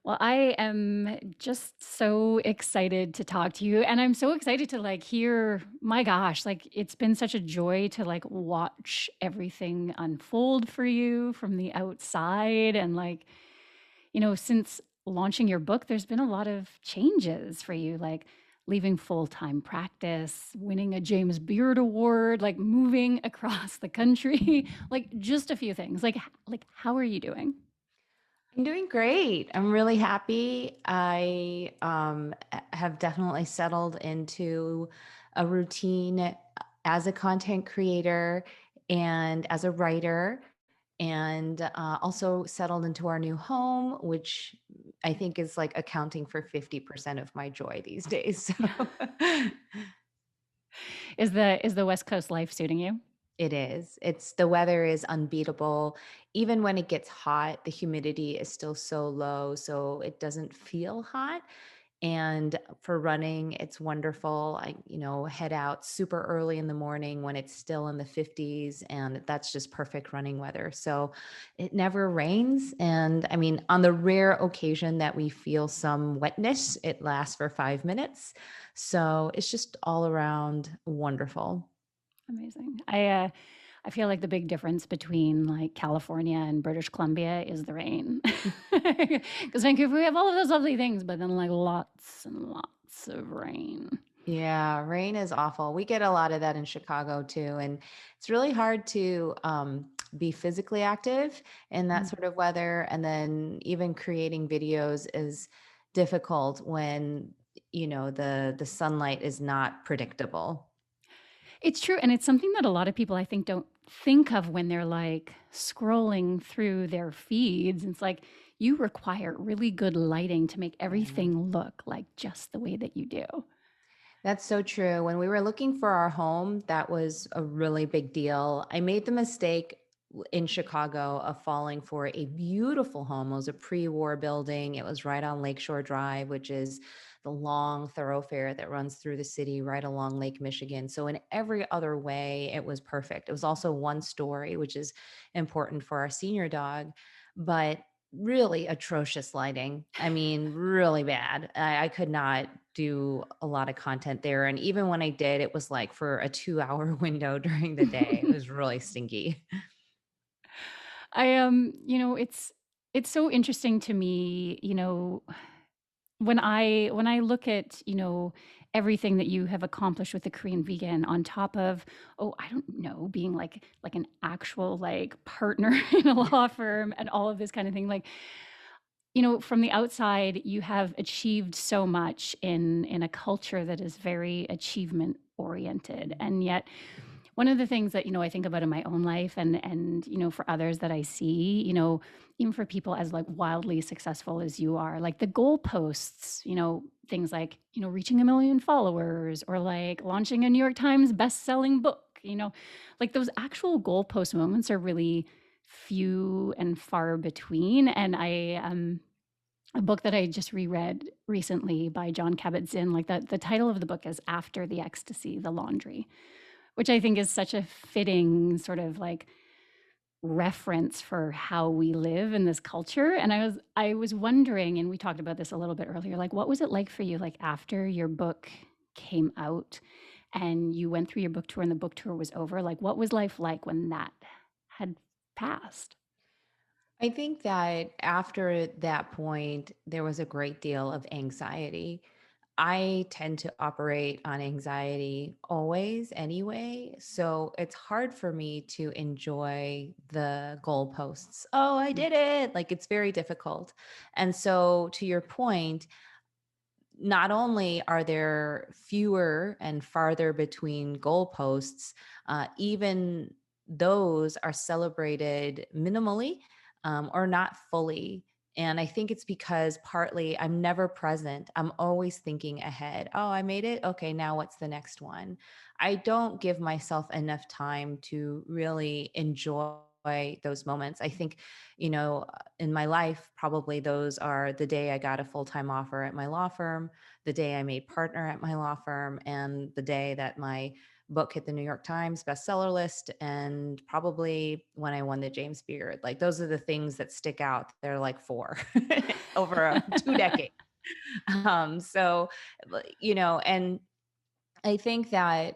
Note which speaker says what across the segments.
Speaker 1: Well, I am just so excited to talk to you. And I'm so excited to hear, my gosh, it's been such a joy to watch everything unfold for you from the outside. And since launching your book, there's been a lot of changes for you, like leaving full-time practice, winning a James Beard Award, like moving across the country, like just a few things. Like how are you doing?
Speaker 2: I'm doing great. I'm really happy. I have definitely settled into a routine as a content creator and as a writer, and also settled into our new home, which I think is like accounting for 50% of my joy these days. So
Speaker 1: Is the West Coast life suiting you?
Speaker 2: it is. The weather is unbeatable. Even when it gets hot, the humidity is still so low, so it doesn't feel hot. And for running, it's wonderful. I head out super early in the morning when it's still in the 50s, and that's just perfect running weather. So it never rains. And I mean, on the rare occasion that we feel some wetness, it lasts for 5 minutes. So it's just all around wonderful.
Speaker 1: Amazing. I feel like the big difference between like California and British Columbia is the rain. Because Vancouver, we have all of those lovely things, but then like lots and lots of rain.
Speaker 2: Yeah, rain is awful. We get a lot of that in Chicago too. And it's really hard to be physically active in that
Speaker 1: Mm.
Speaker 2: sort of weather. And then even creating videos is difficult when, the sunlight is not predictable.
Speaker 1: It's true. And it's something that a lot of people I think don't think of when they're like scrolling through their feeds. It's like you require really good lighting to make
Speaker 2: Yeah.
Speaker 1: everything look like just the way that you do.
Speaker 2: That's so true. When we were looking for our home, that was a really big deal. I made the mistake in Chicago of falling for a beautiful home. It was a pre-war building. It was right on Lakeshore Drive, which is the long thoroughfare that runs through the city right along Lake Michigan. So in every other way, it was perfect. It was also one story, which is important for our senior dog, but really atrocious lighting. I mean, really bad. I could not do a lot of content there. And even when I did, it was like for a 2 hour window during the day. It was really stinky.
Speaker 1: It's so interesting to me, when I look at, everything that you have accomplished with the Korean vegan on top of, oh, I don't know, being like an actual like partner in a law firm and all of this kind of thing. Like, from the outside, you have achieved so much in a culture that is very achievement oriented. And yet one of the things that, I think about in my own life and for others that I see, even for people as like wildly successful as you are, like the goalposts, things like, reaching 1 million followers or like launching a New York Times best-selling book, like those actual goalpost moments are really few and far between. And a book that I just reread recently by John Kabat-Zinn, like the title of the book is After the Ecstasy, The Laundry, which I think is such a fitting sort of like reference for how we live in this culture. And I was wondering, and we talked about this a little bit earlier, like what was it like for you, like after your book came out and you went through your book tour and the book tour was over? Like what was life like when that had passed?
Speaker 2: I think that after that point, there was a great deal of anxiety. I tend to operate on anxiety always anyway. So it's hard for me to enjoy the goalposts. Oh, I did it. Like it's very difficult. And so, to your point, not only are there fewer and farther between goalposts, even those are celebrated minimally or not fully. And I think it's because partly I'm never present. I'm always thinking ahead. Oh, I made it. Okay, now what's the next one? I don't give myself enough time to really enjoy those moments. I think, in my life, probably those are the day I got a full time offer at my law firm, the day I made partner at my law firm, and the day that my book hit the New York Times bestseller list, and probably when I won the James Beard. Like those are the things that stick out. They're like four over 2 decades. So, and I think that,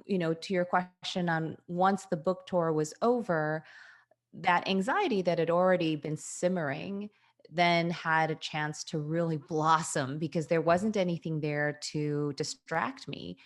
Speaker 2: to your question on once the book tour was over, that anxiety that had already been simmering then had a chance to really blossom because there wasn't anything there to distract me.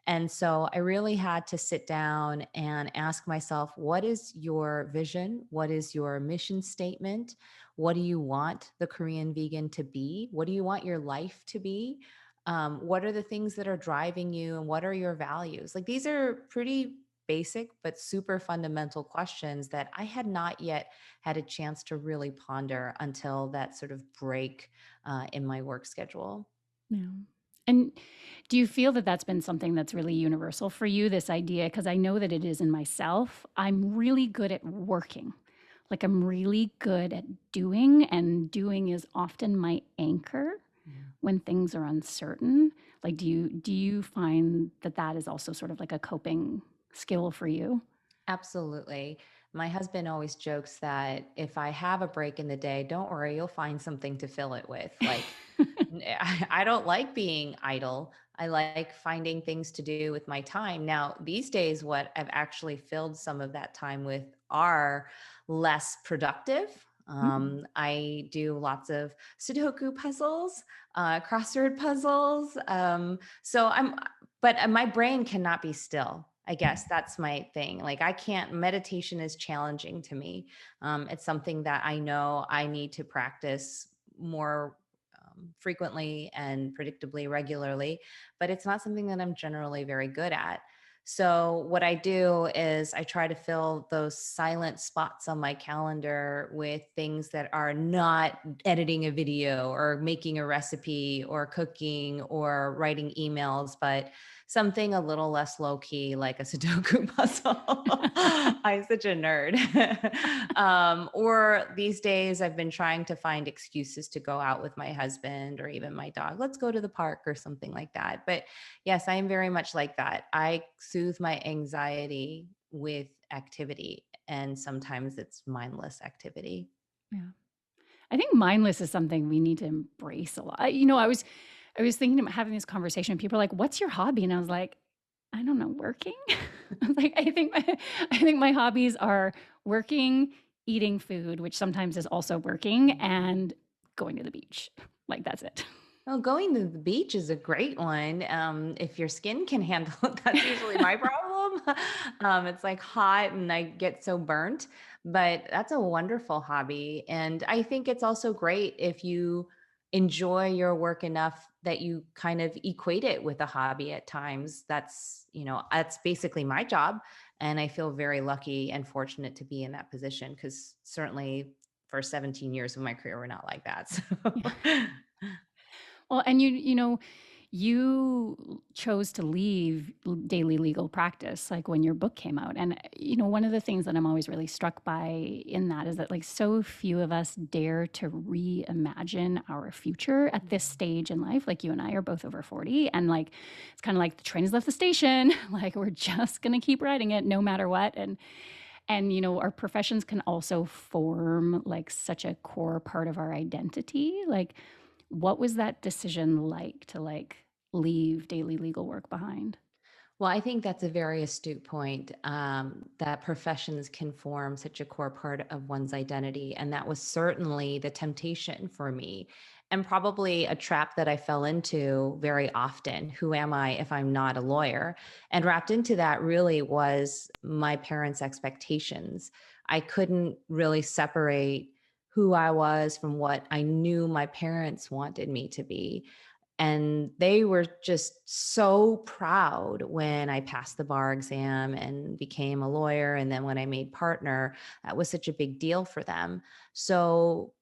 Speaker 2: And so I really had to sit down and ask myself, what is your vision? What is your mission statement? What do you want the Korean vegan to be? What do you want your life to be? What are the things that are driving you and what are your values? Like these are pretty basic but super fundamental questions that I had not yet had a chance to really ponder until that sort of break in my work schedule.
Speaker 1: Yeah. And do you feel that that's been something that's really universal for you, this idea? Because I know that it is in myself. I'm really good at working. Like I'm really good at doing, and doing is often my anchor
Speaker 2: Yeah.
Speaker 1: when things are uncertain. Like do you find that that is also sort of like a coping skill for you?
Speaker 2: Absolutely. My husband always jokes that if I have a break in the day, don't worry, you'll find something to fill it with. Like, I don't like being idle. I like finding things to do with my time. Now, these days, what I've actually filled some of that time with are less productive.
Speaker 1: Mm.
Speaker 2: I do lots of Sudoku puzzles, crossword puzzles. But my brain cannot be still. I guess that's my thing. Like I can't, meditation is challenging to me. It's something that I know I need to practice more frequently and predictably regularly, but it's not something that I'm generally very good at. So what I do is I try to fill those silent spots on my calendar with things that are not editing a video or making a recipe or cooking or writing emails, but something a little less low key, like a Sudoku puzzle. I'm such a nerd. Or these days, I've been trying to find excuses to go out with my husband or even my dog. Let's go to the park or something like that. But yes, I am very much like that. I soothe my anxiety with activity, and sometimes it's mindless activity.
Speaker 1: Yeah. I think mindless is something we need to embrace a lot. I was thinking about having this conversation. People are like, "What's your hobby?" And I was like, "I don't know, working." I was like, I think my hobbies are working, eating food, which sometimes is also working, and going to the beach. Like that's it.
Speaker 2: Well, going to the beach is a great one. If your skin can handle it, that's usually my problem. It's like hot and I get so burnt, but that's a wonderful hobby. And I think it's also great if you enjoy your work enough that you kind of equate it with a hobby at times. That's basically my job. And I feel very lucky and fortunate to be in that position because certainly for 17 years of my career, we're not like that.
Speaker 1: Yeah.
Speaker 2: So.
Speaker 1: Well, and you chose to leave daily legal practice like when your book came out. And one of the things that I'm always really struck by in that is that like so few of us dare to reimagine our future at this stage in life. Like you and I are both over 40, and like it's kind of like the train has left the station. Like we're just going to keep riding it no matter what. And our professions can also form like such a core part of our identity. Like what was that decision like to like leave daily legal work behind?
Speaker 2: Well, I think that's a very astute point, that professions can form such a core part of one's identity. And that was certainly the temptation for me, and probably a trap that I fell into very often. Who am I if I'm not a lawyer? And wrapped into that really was my parents' expectations. I couldn't really separate who I was from what I knew my parents wanted me to be. And they were just so proud when I passed the bar exam and became a lawyer. And then when I made partner, that was such a big deal for them. So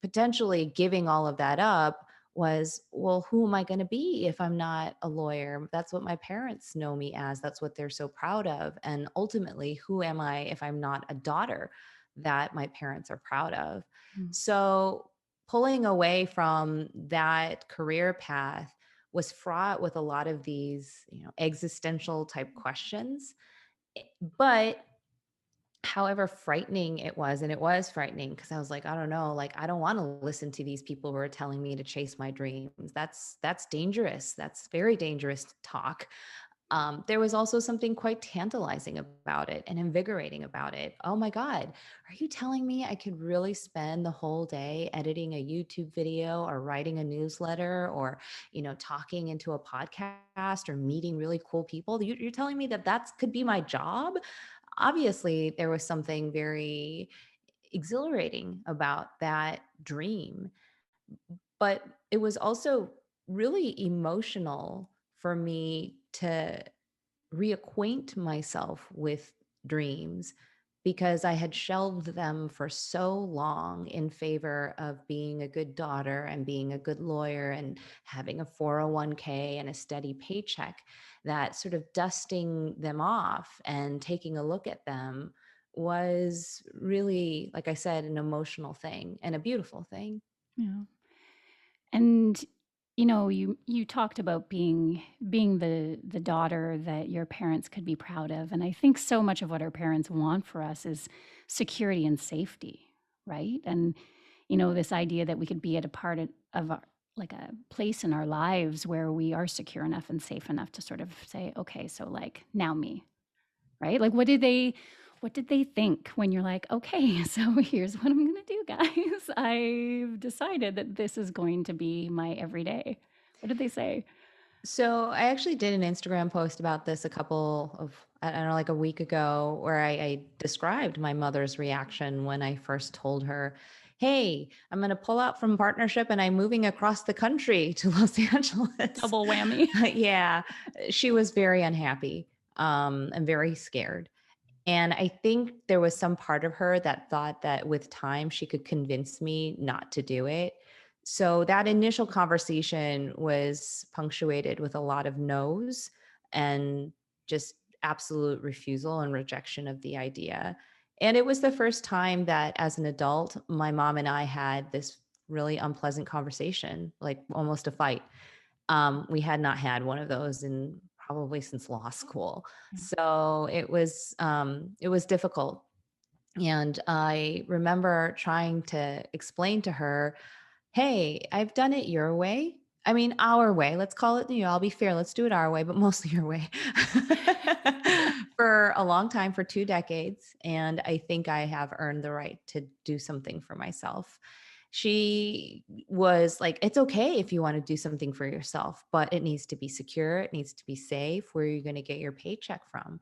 Speaker 2: potentially giving all of that up was, well, who am I going to be if I'm not a lawyer? That's what my parents know me as. That's what they're so proud of. And ultimately, who am I if I'm not a daughter that my parents are proud of?
Speaker 1: Mm.
Speaker 2: So pulling away from that career path was fraught with a lot of these, existential type questions. But however frightening it was, and it was frightening because I was like, I don't know, like I don't want to listen to these people who are telling me to chase my dreams. That's dangerous. That's very dangerous talk. There was also something quite tantalizing about it and invigorating about it. Oh my God, are you telling me I could really spend the whole day editing a YouTube video or writing a newsletter or, talking into a podcast or meeting really cool people? You're telling me that could be my job? Obviously, there was something very exhilarating about that dream, but it was also really emotional for me to reacquaint myself with dreams because I had shelved them for so long in favor of being a good daughter and being a good lawyer and having a 401k and a steady paycheck, that sort of dusting them off and taking a look at them was really, like I said, an emotional thing and a beautiful thing.
Speaker 1: Yeah. And you talked about being the daughter that your parents could be proud of. And I think so much of what our parents want for us is security and safety, right? And this idea that we could be at a part of our, like a place in our lives where we are secure enough and safe enough to sort of say, okay, so like now me, right? Like what did they think when you're like, okay, so here's what I'm going to do, guys. I've decided that this is going to be my everyday. What did they say?
Speaker 2: So I actually did an Instagram post about this I don't know, like a week ago, where I described my mother's reaction when I first told her, hey, I'm going to pull out from partnership and I'm moving across the country to Los Angeles.
Speaker 1: Double whammy.
Speaker 2: Yeah, she was very unhappy, and very scared. And I think there was some part of her that thought that with time she could convince me not to do it. So that initial conversation was punctuated with a lot of no's and just absolute refusal and rejection of the idea. And it was the first time that as an adult, my mom and I had this really unpleasant conversation, like almost a fight. We had not had one of those in probably since law school.
Speaker 1: Yeah.
Speaker 2: So it was difficult. And I remember trying to explain to her, hey, I've done it your way. I mean, our way. Let's call it, I'll be fair. Let's do it our way, but mostly your way for a long time, for 2 decades. And I think I have earned the right to do something for myself. She was like, it's okay if you want to do something for yourself, but it needs to be secure. It needs to be safe. Where are you going to get your paycheck from?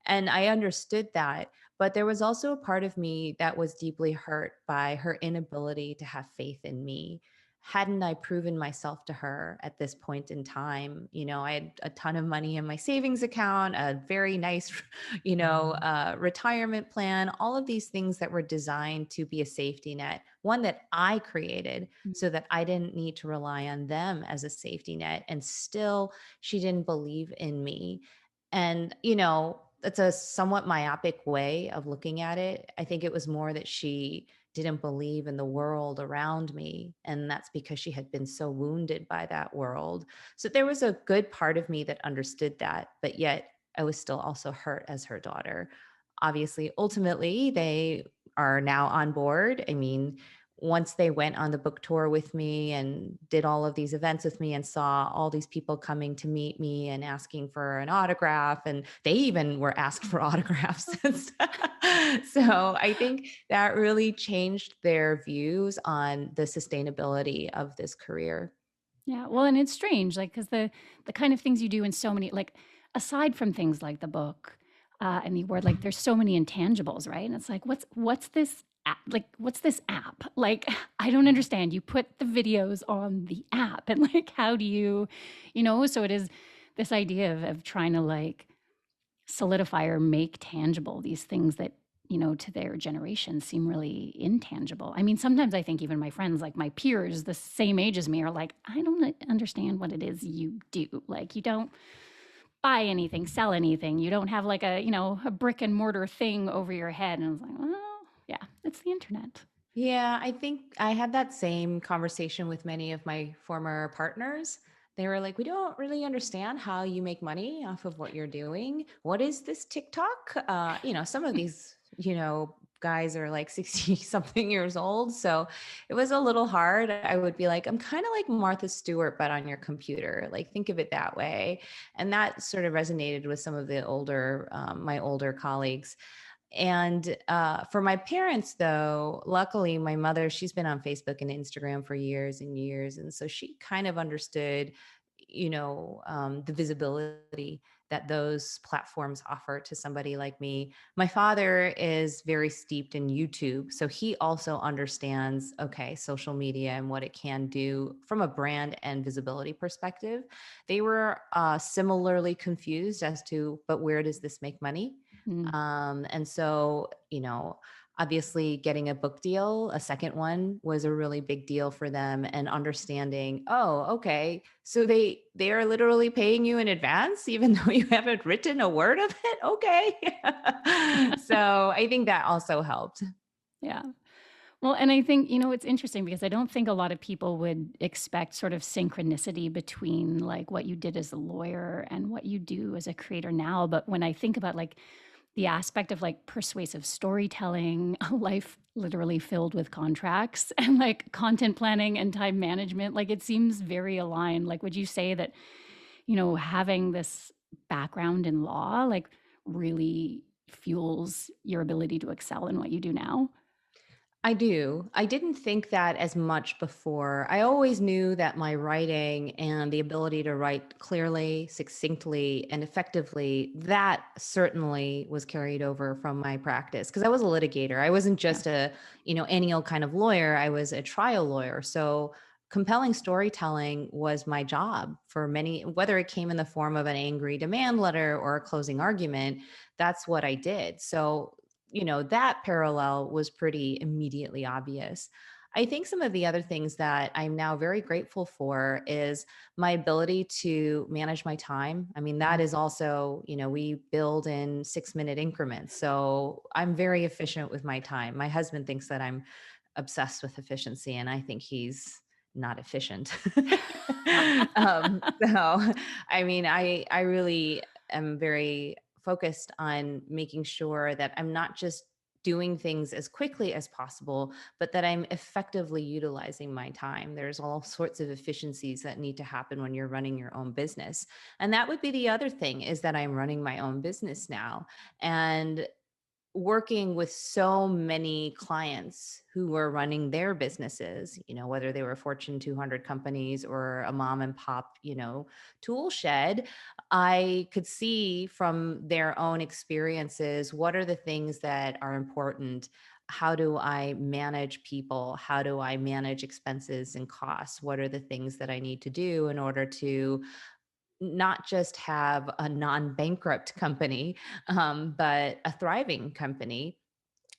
Speaker 2: And I understood that. But there was also a part of me that was deeply hurt by her inability to have faith in me. Hadn't I proven myself to her at this point in time? I had a ton of money in my savings account, a very nice, retirement plan, all of these things that were designed to be a safety net, one that I created so that I didn't need to rely on them as a safety net. And still, she didn't believe in me. And, that's a somewhat myopic way of looking at it. I think it was more that she didn't believe in the world around me. And that's because she had been so wounded by that world. So there was a good part of me that understood that, but yet I was still also hurt as her daughter. Obviously, ultimately, they are now on board. I mean, once they went on the book tour with me and did all of these events with me and saw all these people coming to meet me and asking for an autograph, and they even were asked for autographs. So I think that really changed their views on the sustainability of this career.
Speaker 1: Yeah, well, and it's strange, like, because the kind of things you do in so many, like, aside from things like the book, and the word, like, there's so many intangibles, right? And it's like, what's this app? Like, what's this app? Like, I don't understand. You put the videos on the app, and like, how do so it is this idea of trying to like solidify or make tangible these things that to their generation seem really intangible. I mean, sometimes I think even my friends, like my peers the same age as me, are like, I don't understand what it is you do. Like, you don't buy anything, sell anything, you don't have like a brick and mortar thing over your head. And I was like, well, yeah, it's the internet.
Speaker 2: Yeah, I think I had that same conversation with many of my former partners. They were like, we don't really understand how you make money off of what you're doing. What is this TikTok? Some of these, guys are like 60 something years old. So it was a little hard. I would be like, I'm kind of like Martha Stewart, but on your computer. Like, think of it that way. And that sort of resonated with some of the my older colleagues. And for my parents, though, luckily, my mother, she's been on Facebook and Instagram for years and years. And so she kind of understood, the visibility that those platforms offer to somebody like me. My father is very steeped in YouTube. So he also understands, okay, social media and what it can do from a brand and visibility perspective. They were similarly confused as to, but where does this make money?
Speaker 1: Mm.
Speaker 2: And so, obviously getting a book deal, a second one was a really big deal for them, and understanding, oh, okay, so they are literally paying you in advance, even though you haven't written a word of it. Okay. So I think that also helped.
Speaker 1: Yeah. Well, and I think, it's interesting because I don't think a lot of people would expect sort of synchronicity between like what you did as a lawyer and what you do as a creator now. But when I think about like the aspect of like persuasive storytelling, a life literally filled with contracts and like content planning and time management, like it seems very aligned. Like, would you say that, having this background in law, like really fuels your ability to excel in what you do now?
Speaker 2: I do. I didn't think that as much before. I always knew that my writing and the ability to write clearly, succinctly, and effectively, that certainly was carried over from my practice because I was a litigator. I wasn't
Speaker 1: Yeah.
Speaker 2: just any old kind of lawyer. I was a trial lawyer. So compelling storytelling was my job for many, whether it came in the form of an angry demand letter or a closing argument, that's what I did. So that parallel was pretty immediately obvious. I think some of the other things that I'm now very grateful for is my ability to manage my time. I mean, that
Speaker 1: Mm.
Speaker 2: is also, we build in 6-minute increments. So I'm very efficient with my time. My husband thinks that I'm obsessed with efficiency, and I think he's not efficient. So, I mean, I really am very focused on making sure that I'm not just doing things as quickly as possible, but that I'm effectively utilizing my time. There's all sorts of efficiencies that need to happen when you're running your own business. And that would be the other thing, is that I'm running my own business now. And working with so many clients who were running their businesses, whether they were Fortune 200 companies or a mom and pop, tool shed, I could see from their own experiences what are the things that are important. How do I manage people? How do I manage expenses and costs? What are the things that I need to do in order to not just have a non-bankrupt company, but a thriving company?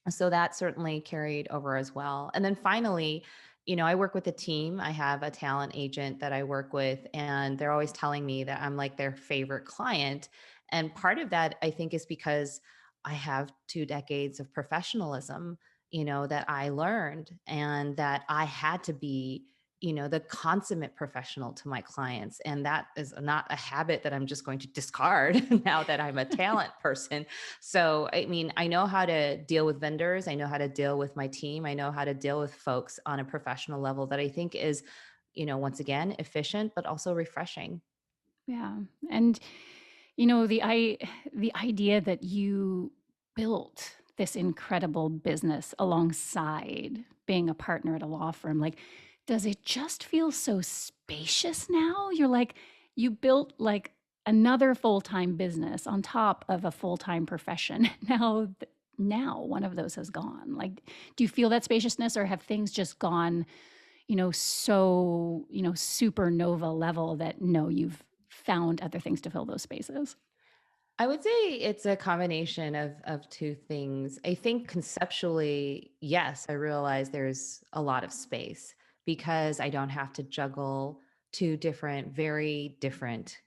Speaker 2: So that certainly carried over as well. And then finally, I work with a team. I have a talent agent that I work with, and they're always telling me that I'm like their favorite client. And part of that, I think, is because I have 2 decades of professionalism, that I learned, and that I had to be, the consummate professional to my clients. And that is not a habit that I'm just going to discard now that I'm a talent person. So, I mean, I know how to deal with vendors. I know how to deal with my team. I know how to deal with folks on a professional level that I think is, once again, efficient, but also refreshing.
Speaker 1: Yeah. And the idea that you built this incredible business alongside being a partner at a law firm, like, does it just feel so spacious now? You're like, you built like another full-time business on top of a full-time profession. Now one of those has gone. Like, do you feel that spaciousness, or have things just gone, so, supernova level that no, you've found other things to fill those spaces?
Speaker 2: I would say it's a combination of two things. I think conceptually, yes, I realize there's a lot of space because I don't have to juggle two different, very different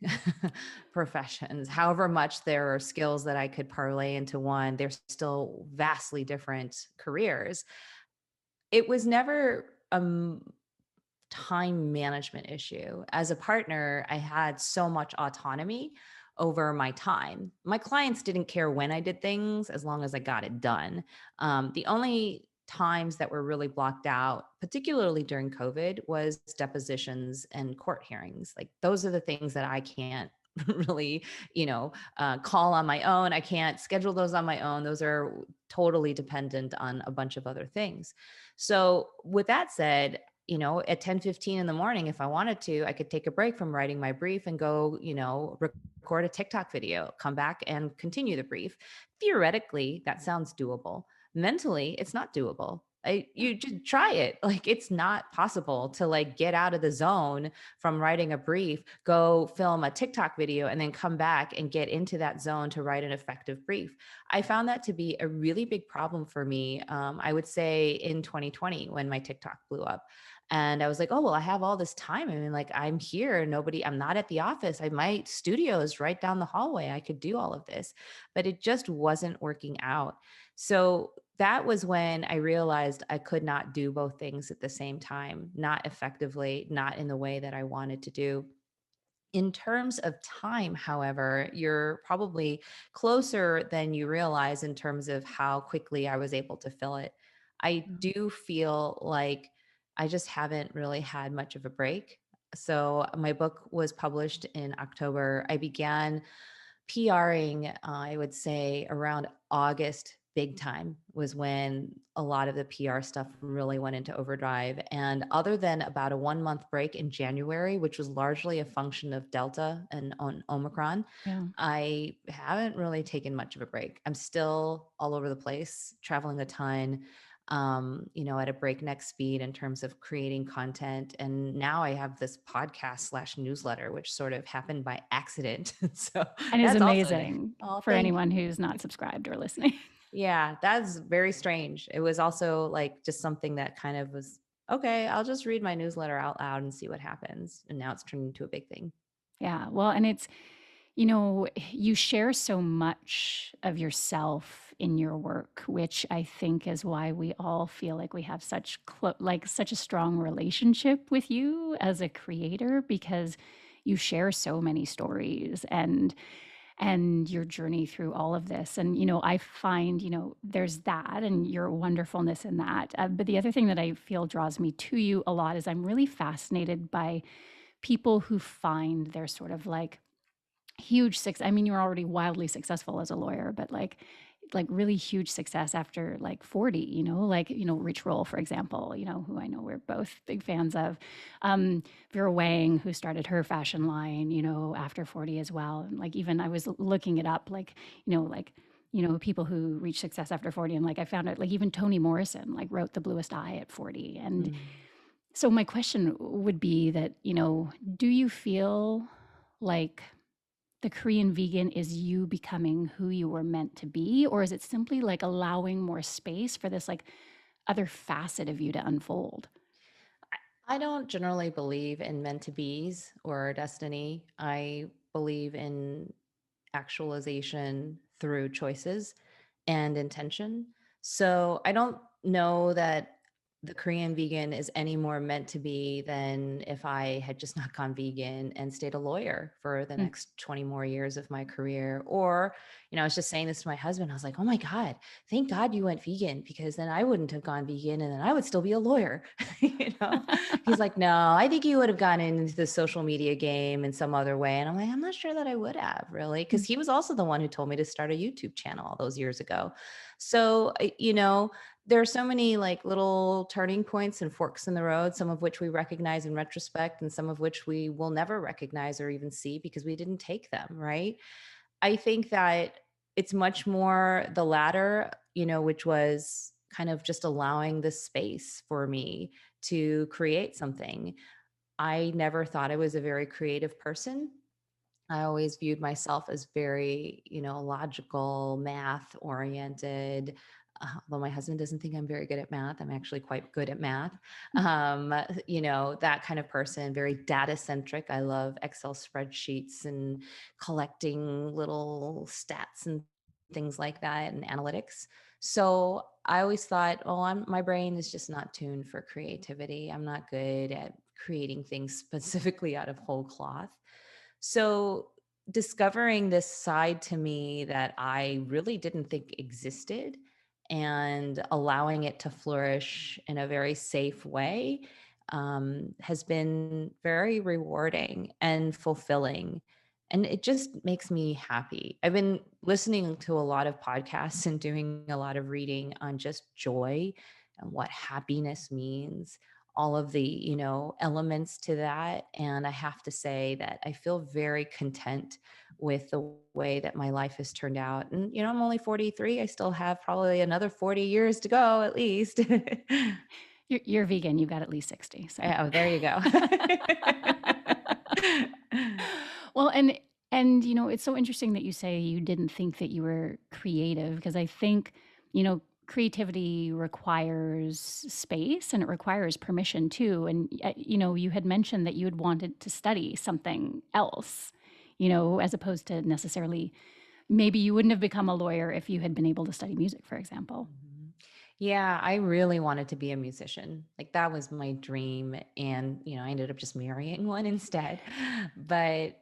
Speaker 2: professions. However much there are skills that I could parlay into one, they're still vastly different careers. It was never time management issue. As a partner, I had so much autonomy over my time. My clients didn't care when I did things as long as I got it done. The only times that were really blocked out, particularly during COVID, was depositions and court hearings. Like those are the things that I can't really, call on my own. I can't schedule those on my own. Those are totally dependent on a bunch of other things. So with that said, at 10:15 in the morning, if I wanted to, I could take a break from writing my brief and go, record a TikTok video, come back and continue the brief. Theoretically, that sounds doable. Mentally, it's not doable. You just try it. Like it's not possible to like get out of the zone from writing a brief, go film a TikTok video, and then come back and get into that zone to write an effective brief. I found that to be a really big problem for me. I would say in 2020 when my TikTok blew up. And I was like, oh, well, I have all this time. I mean, like, I'm here. I'm not at the office. My studio is right down the hallway. I could do all of this, but it just wasn't working out. So that was when I realized I could not do both things at the same time, not effectively, not in the way that I wanted to do. In terms of time, however, you're probably closer than you realize in terms of how quickly I was able to fill it. I
Speaker 1: Mm.
Speaker 2: do feel like I just haven't really had much of a break. So, my book was published in October. I began PRing, I would say around August, big time was when a lot of the PR stuff really went into overdrive. And other than about a 1 month break in January, which was largely a function of Delta and on Omicron,
Speaker 1: Yeah.
Speaker 2: I haven't really taken much of a break. I'm still all over the place, traveling a ton, at a breakneck speed in terms of creating content. And now I have this podcast slash newsletter, which sort of happened by accident. So
Speaker 1: And is
Speaker 2: that's also an,
Speaker 1: amazing
Speaker 2: oh,
Speaker 1: for
Speaker 2: thank
Speaker 1: anyone who's not subscribed or listening.
Speaker 2: yeah, that's very strange. It was also like just something that kind of was okay, I'll just read my newsletter out loud and see what happens. And now it's turned into a big thing.
Speaker 1: Yeah. Well, and it's, you share so much of yourself in your work, which I think is why we all feel like we have such a strong relationship with you as a creator, because you share so many stories and your journey through all of this. And, I find, there's that and your wonderfulness in that. But the other thing that I feel draws me to you a lot is I'm really fascinated by people who find their sort of like huge success. I mean, you're already wildly successful as a lawyer, but like really huge success after like 40, Rich Roll, for example, who I know we're both big fans of. Vera Wang, who started her fashion line, after 40 as well. And like, even I was looking it up, people who reach success after 40. And like, I found out like even Toni Morrison, like wrote The Bluest Eye at 40. And
Speaker 2: Mm.
Speaker 1: so my question would be that, do you feel like the Korean vegan is you becoming who you were meant to be? Or is it simply like allowing more space for this like other facet of you to unfold?
Speaker 2: I don't generally believe in meant to be's or destiny. I believe in actualization through choices and intention. So I don't know that the Korean vegan is any more meant to be than if I had just not gone vegan and stayed a lawyer for the
Speaker 1: Mm.
Speaker 2: next 20 more years of my career. Or, I was just saying this to my husband. I was like, oh my God, thank God you went vegan because then I wouldn't have gone vegan and then I would still be a lawyer. you know? He's like, no, I think you would have gone into the social media game in some other way. And I'm like, I'm not sure that I would have really, because
Speaker 1: Mm.
Speaker 2: he was also the one who told me to start a YouTube channel all those years ago. So, there are so many like little turning points and forks in the road, some of which we recognize in retrospect and some of which we will never recognize or even see because we didn't take them, right? I think that it's much more the latter, which was kind of just allowing the space for me to create something. I never thought I was a very creative person. I always viewed myself as very, logical, math oriented. Although my husband doesn't think I'm very good at math, I'm actually quite good at math. That kind of person, very data centric. I love Excel spreadsheets and collecting little stats and things like that and analytics. So I always thought, oh, my brain is just not tuned for creativity. I'm not good at creating things specifically out of whole cloth. So discovering this side to me that I really didn't think existed and allowing it to flourish in a very safe way has been very rewarding and fulfilling. And it just makes me happy. I've been listening to a lot of podcasts and doing a lot of reading on just joy and what happiness means, all of the, elements to that. And I have to say that I feel very content with the way that my life has turned out. And, I'm only 43. I still have probably another 40 years to go at least.
Speaker 1: You're vegan, you've got at least 60, so.
Speaker 2: Oh, there you go.
Speaker 1: Well, and it's so interesting that you say you didn't think that you were creative, because I think, creativity requires space and it requires permission too. And you had mentioned that you had wanted to study something else, as opposed to necessarily, maybe you wouldn't have become a lawyer if you had been able to study music, for example.
Speaker 2: Mhm. Yeah, I really wanted to be a musician. Like that was my dream. And, I ended up just marrying one instead. But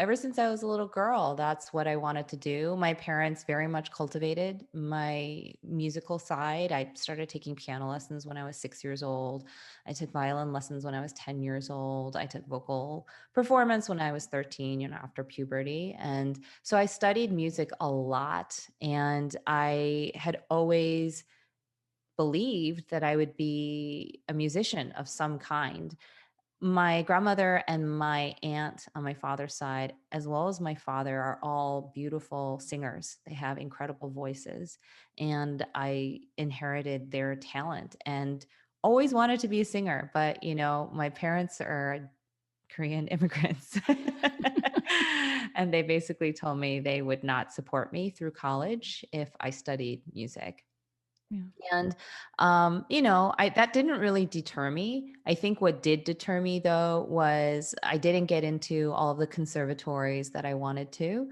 Speaker 2: ever since I was a little girl, that's what I wanted to do. My parents very much cultivated my musical side. I started taking piano lessons when I was 6 years old. I took violin lessons when I was 10 years old. I took vocal performance when I was 13, after puberty. And so I studied music a lot. And I had always believed that I would be a musician of some kind. My grandmother and my aunt on my father's side, as well as my father, are all beautiful singers. They have incredible voices. And I inherited their talent and always wanted to be a singer. But, my parents are Korean immigrants. And they basically told me they would not support me through college if I studied music.
Speaker 1: Yeah.
Speaker 2: And, that didn't really deter me. I think what did deter me though was I didn't get into all of the conservatories that I wanted to.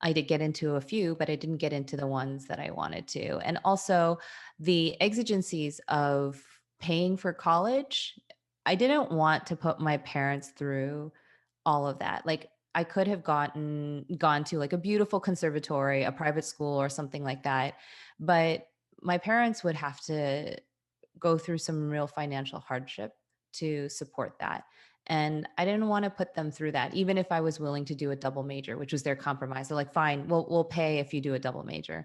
Speaker 2: I did get into a few, but I didn't get into the ones that I wanted to. And also the exigencies of paying for college, I didn't want to put my parents through all of that. Like I could have gone to like a beautiful conservatory, a private school or something like that. But my parents would have to go through some real financial hardship to support that. And I didn't want to put them through that, even if I was willing to do a double major, which was their compromise. They're like, fine, we'll pay if you do a double major.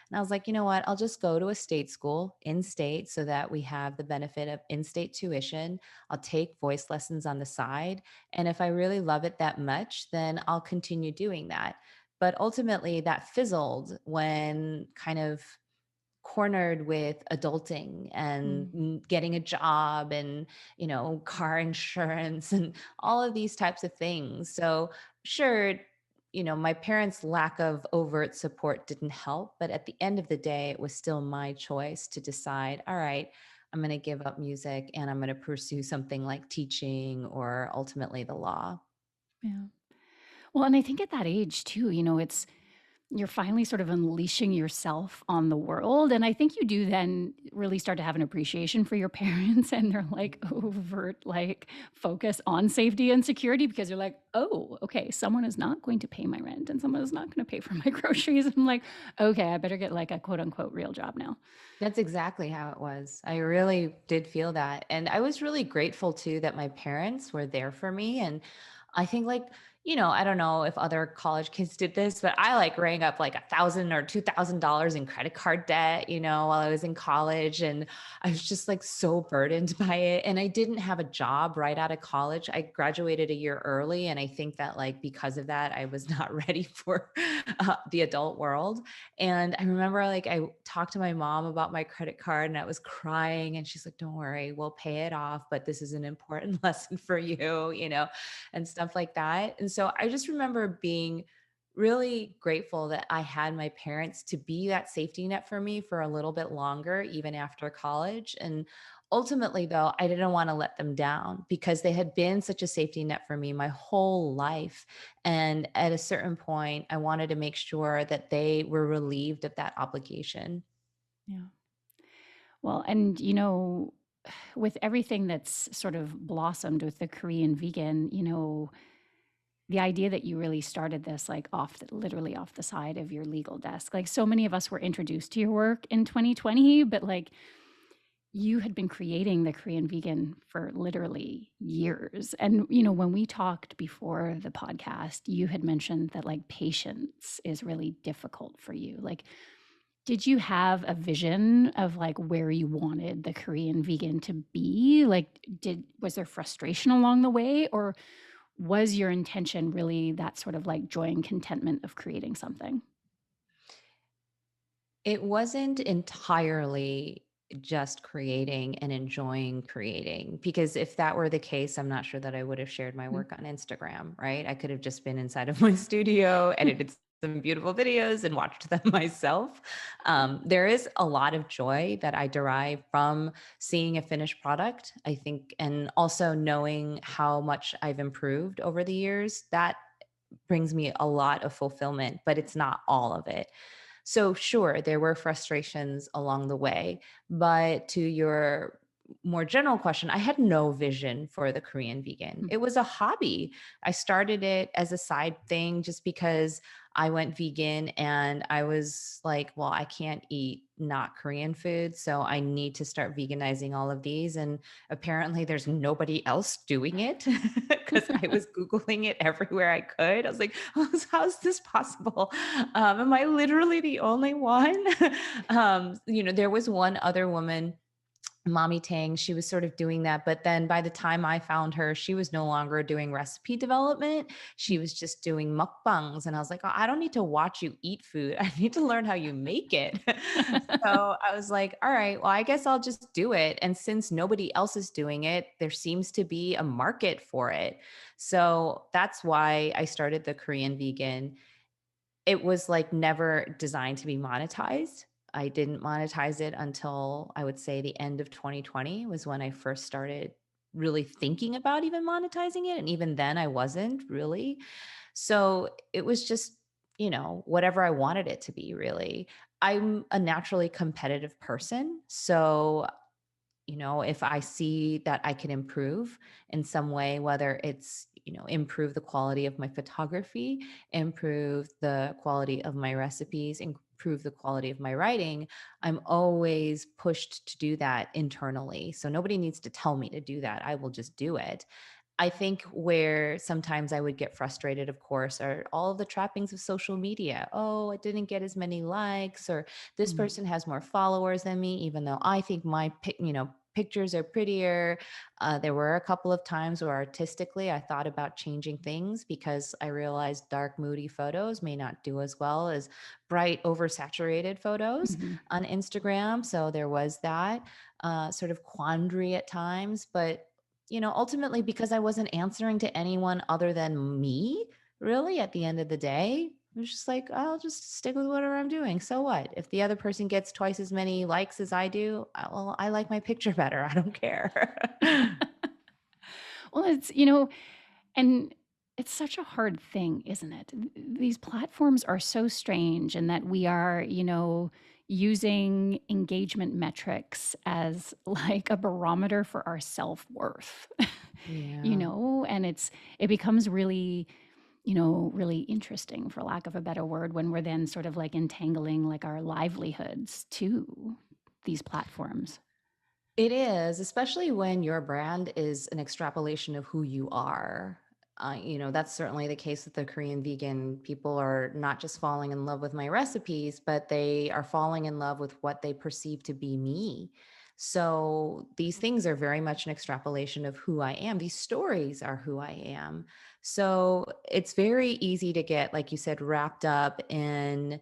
Speaker 2: And I was like, you know what? I'll just go to a state school in state so that we have the benefit of in state tuition. I'll take voice lessons on the side. And if I really love it that much, then I'll continue doing that. But ultimately, that fizzled when kind of cornered with adulting and
Speaker 1: Mm.
Speaker 2: getting a job and car insurance and all of these types of things. So sure, my parents' lack of overt support didn't help, but at the end of the day it was still my choice to decide, all right, I'm going to give up music and I'm going to pursue something like teaching or ultimately the law.
Speaker 1: Yeah. Well, and I think at that age too, you're finally sort of unleashing yourself on the world. And I think you do then really start to have an appreciation for your parents and their like
Speaker 2: Mhm.
Speaker 1: overt like focus on safety and security, because you're like, oh, okay, someone is not going to pay my rent and someone is not going to pay for my groceries. I'm like, okay, I better get like a quote unquote real job now.
Speaker 2: That's exactly how it was. I really did feel that. And I was really grateful too that my parents were there for me. And I think like, I don't know if other college kids did this, but I like rang up like $1,000 or $2,000 in credit card debt, while I was in college. And I was just like so burdened by it. And I didn't have a job right out of college. I graduated a year early. And I think that like because of that, I was not ready for the adult world. And I remember like I talked to my mom about my credit card and I was crying and she's like, don't worry, we'll pay it off, but this is an important lesson for you, and stuff like that. And so I just remember being really grateful that I had my parents to be that safety net for me for a little bit longer, even after college. And ultimately, though, I didn't want to let them down because they had been such a safety net for me my whole life. And at a certain point, I wanted to make sure that they were relieved of that obligation.
Speaker 1: Yeah. Well, and with everything that's sort of blossomed with the Korean vegan, the idea that you really started this like literally off the side of your legal desk. Like so many of us were introduced to your work in 2020, but like you had been creating the Korean vegan for literally years. And, when we talked before the podcast, you had mentioned that like patience is really difficult for you. Like, did you have a vision of like where you wanted the Korean vegan to be? Like, was there frustration along the way, or was your intention really that sort of like joy and contentment of creating something?
Speaker 2: It wasn't entirely just creating and enjoying creating, because if that were the case, I'm not sure that I would have shared my
Speaker 1: Mhm.
Speaker 2: work on Instagram, right? I could have just been inside of my studio, edited some beautiful videos and watched them myself. There is a lot of joy that I derive from seeing a finished product, I think, and also knowing how much I've improved over the years. That brings me a lot of fulfillment, but it's not all of it. So, sure, there were frustrations along the way. But to your more general question, I had no vision for the Korean vegan.
Speaker 1: Mm.
Speaker 2: It was a hobby. I started it as a side thing just because I went vegan and I was like, well, I can't eat not Korean food. So I need to start veganizing all of these. And apparently there's nobody else doing it because I was Googling it everywhere I could. I was like, how's this possible? Am I literally the only one? There was one other woman, Mommy Tang, she was sort of doing that. But then by the time I found her, she was no longer doing recipe development. She was just doing mukbangs. And I was like, oh, I don't need to watch you eat food. I need to learn how you make it. So I was like, all right, well, I guess I'll just do it. And since nobody else is doing it, there seems to be a market for it. So that's why I started the Korean vegan. It was like never designed to be monetized. I didn't monetize it until I would say the end of 2020 was when I first started really thinking about even monetizing it. And even then I wasn't really. So it was just, whatever I wanted it to be, really. I'm a naturally competitive person. So if I see that I can improve in some way, whether it's, improve the quality of my photography, improve the quality of my recipes, improve the quality of my writing, I'm always pushed to do that internally. So nobody needs to tell me to do that. I will just do it. I think where sometimes I would get frustrated, of course, are all of the trappings of social media. Oh, I didn't get as many likes, or this
Speaker 1: Mm.
Speaker 2: person has more followers than me, even though I think my pictures are prettier. There were a couple of times where artistically I thought about changing things because I realized dark, moody photos may not do as well as bright, oversaturated photos
Speaker 1: Mhm.
Speaker 2: on Instagram. So there was that sort of quandary at times. But ultimately, because I wasn't answering to anyone other than me, really, at the end of the day, it was just like, I'll just stick with whatever I'm doing. So what? If the other person gets twice as many likes as I do, well, I like my picture better. I don't care.
Speaker 1: Well, and it's such a hard thing, isn't it? These platforms are so strange in that we are, using engagement metrics as like a barometer for our self-worth.
Speaker 2: Yeah.
Speaker 1: And it becomes really, really interesting, for lack of a better word, when we're then sort of like entangling like our livelihoods to these platforms.
Speaker 2: It is, especially when your brand is an extrapolation of who you are. That's certainly the case with the Korean vegan. People are not just falling in love with my recipes, but they are falling in love with what they perceive to be me. So these things are very much an extrapolation of who I am. These stories are who I am. So it's very easy to get, like you said, wrapped up in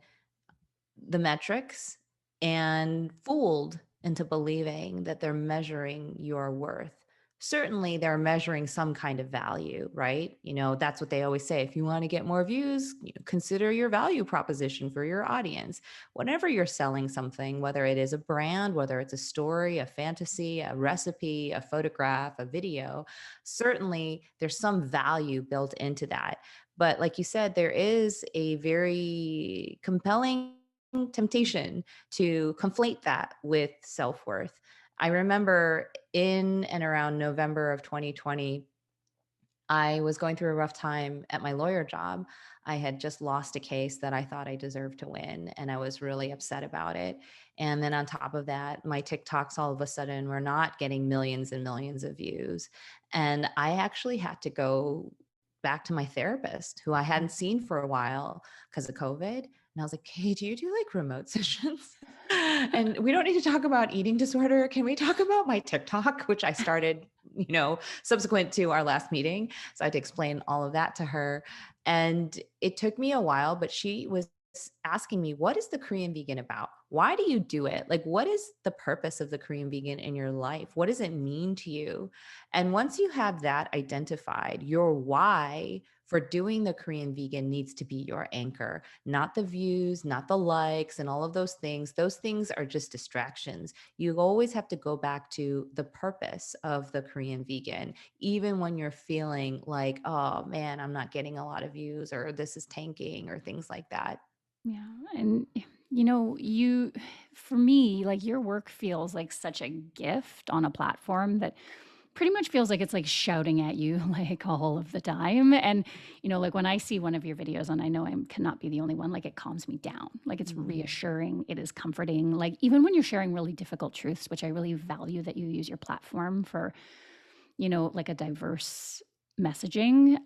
Speaker 2: the metrics and fooled into believing that they're measuring your worth. Certainly, they're measuring some kind of value, right? That's what they always say. If you want to get more views, consider your value proposition for your audience. Whenever you're selling something, whether it is a brand, whether it's a story, a fantasy, a recipe, a photograph, a video, certainly there's some value built into that. But like you said, there is a very compelling temptation to conflate that with self-worth. I remember in and around November of 2020, I was going through a rough time at my lawyer job. I had just lost a case that I thought I deserved to win, and I was really upset about it. And then on top of that, my TikToks all of a sudden were not getting millions and millions of views. And I actually had to go back to my therapist, who I hadn't seen for a while because of COVID. And I was like, hey, do you do like remote sessions? And we don't need to talk about eating disorder. Can we talk about my TikTok, which I started, subsequent to our last meeting? So I had to explain all of that to her. And it took me a while, but she was asking me, what is the Korean vegan about? Why do you do it? Like, what is the purpose of the Korean vegan in your life? What does it mean to you? And once you have that identified, your why for doing the Korean vegan needs to be your anchor, not the views, not the likes, and all of those things. Those things are just distractions. You always have to go back to the purpose of the Korean vegan, even when you're feeling like, oh man, I'm not getting a lot of views, or this is tanking, or things like that.
Speaker 1: Yeah. And, for me, like your work feels like such a gift on a platform that pretty much feels like it's like shouting at you like all of the time. And, like when I see one of your videos, and I know I cannot be the only one, like it calms me down. Like it's
Speaker 2: Mm.
Speaker 1: reassuring, it is comforting. Like even when you're sharing really difficult truths, which I really value that you use your platform for, like a diverse messaging.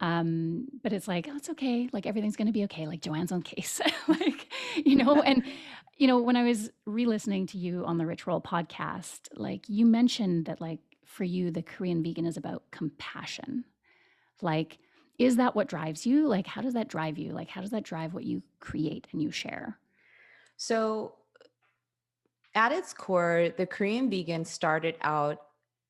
Speaker 1: But it's like, oh, it's okay. Like everything's going to be okay. Like Joanne's on case. Like, and, when I was re listening to you on the Rich Roll podcast, like you mentioned that, like, for you, the Korean vegan is about compassion. Like, is that what drives you? Like, how does that drive you? Like, how does that drive what you create and you share?
Speaker 2: So at its core, the Korean vegan started out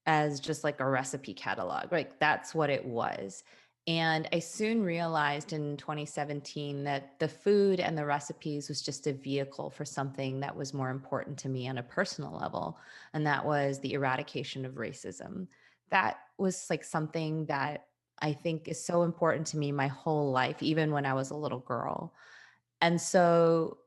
Speaker 2: as just like a recipe catalog. Like that's what it was. And I soon realized in 2017 that the food and the recipes was just a vehicle for something that was more important to me on a personal level. And that was the eradication of racism. That was like something that I think is so important to me my whole life, even when I was a little girl. And so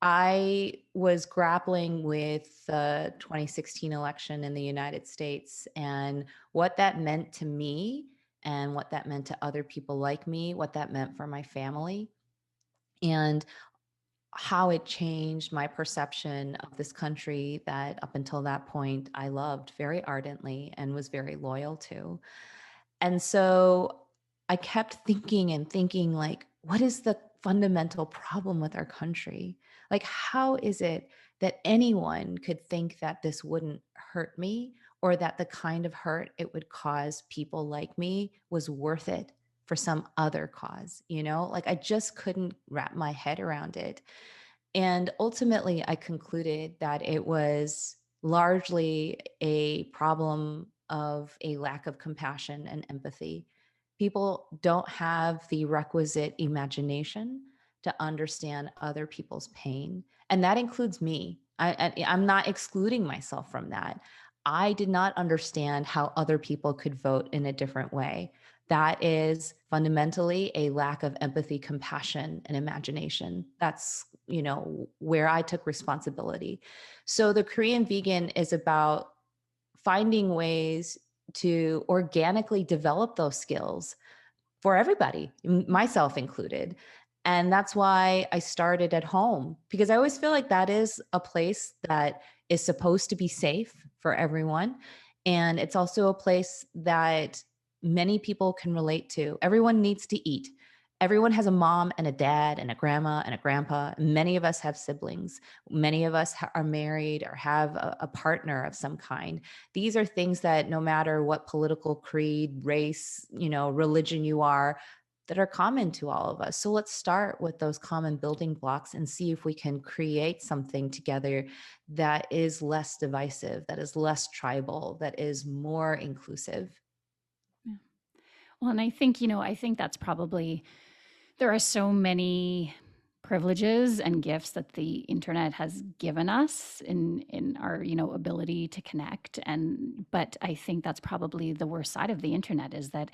Speaker 2: I was grappling with the 2016 election in the United States and what that meant to me and what that meant to other people like me, what that meant for my family, and how it changed my perception of this country that up until that point I loved very ardently and was very loyal to. And so I kept thinking and thinking, like, what is the fundamental problem with our country? Like, how is it that anyone could think that this wouldn't hurt me, or that the kind of hurt it would cause people like me was worth it for some other cause? Like I just couldn't wrap my head around it. And ultimately, I concluded that it was largely a problem of a lack of compassion and empathy. People don't have the requisite imagination to understand other people's pain. And that includes me. I'm not excluding myself from that. I did not understand how other people could vote in a different way. That is fundamentally a lack of empathy, compassion, and imagination. That's, where I took responsibility. So the Korean vegan is about finding ways to organically develop those skills for everybody, myself included. And that's why I started at home, because I always feel like that is a place that is supposed to be safe for everyone. And it's also a place that many people can relate to. Everyone needs to eat. Everyone has a mom and a dad and a grandma and a grandpa. Many of us have siblings. Many of us are married or have a partner of some kind. These are things that no matter what political creed, race, religion you are, that are common to all of us. So let's start with those common building blocks and see if we can create something together that is less divisive, that is less tribal, that is more inclusive.
Speaker 1: Yeah. Well, and I think that's probably, there are so many privileges and gifts that the internet has given us in our, ability to connect. But I think that's probably the worst side of the internet, is that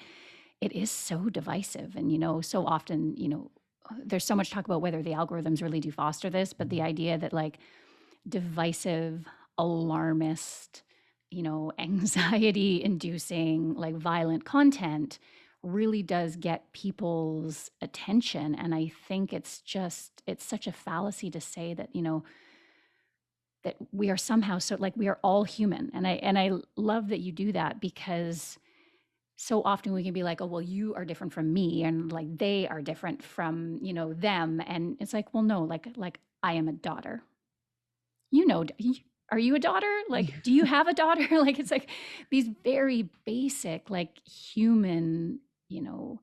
Speaker 1: it is so divisive. And, so often, there's so much talk about whether the algorithms really do foster this, but the idea that like divisive, alarmist, anxiety inducing, like violent content really does get people's attention. And I think it's such a fallacy to say that, that we are somehow so like we are all human. And I love that you do that, because so often we can be like, oh, well, you are different from me, and like they are different from, them. And it's like, well, no, like I am a daughter. Are you a daughter? Like, do you have a daughter? Like, it's like these very basic, like human, you know,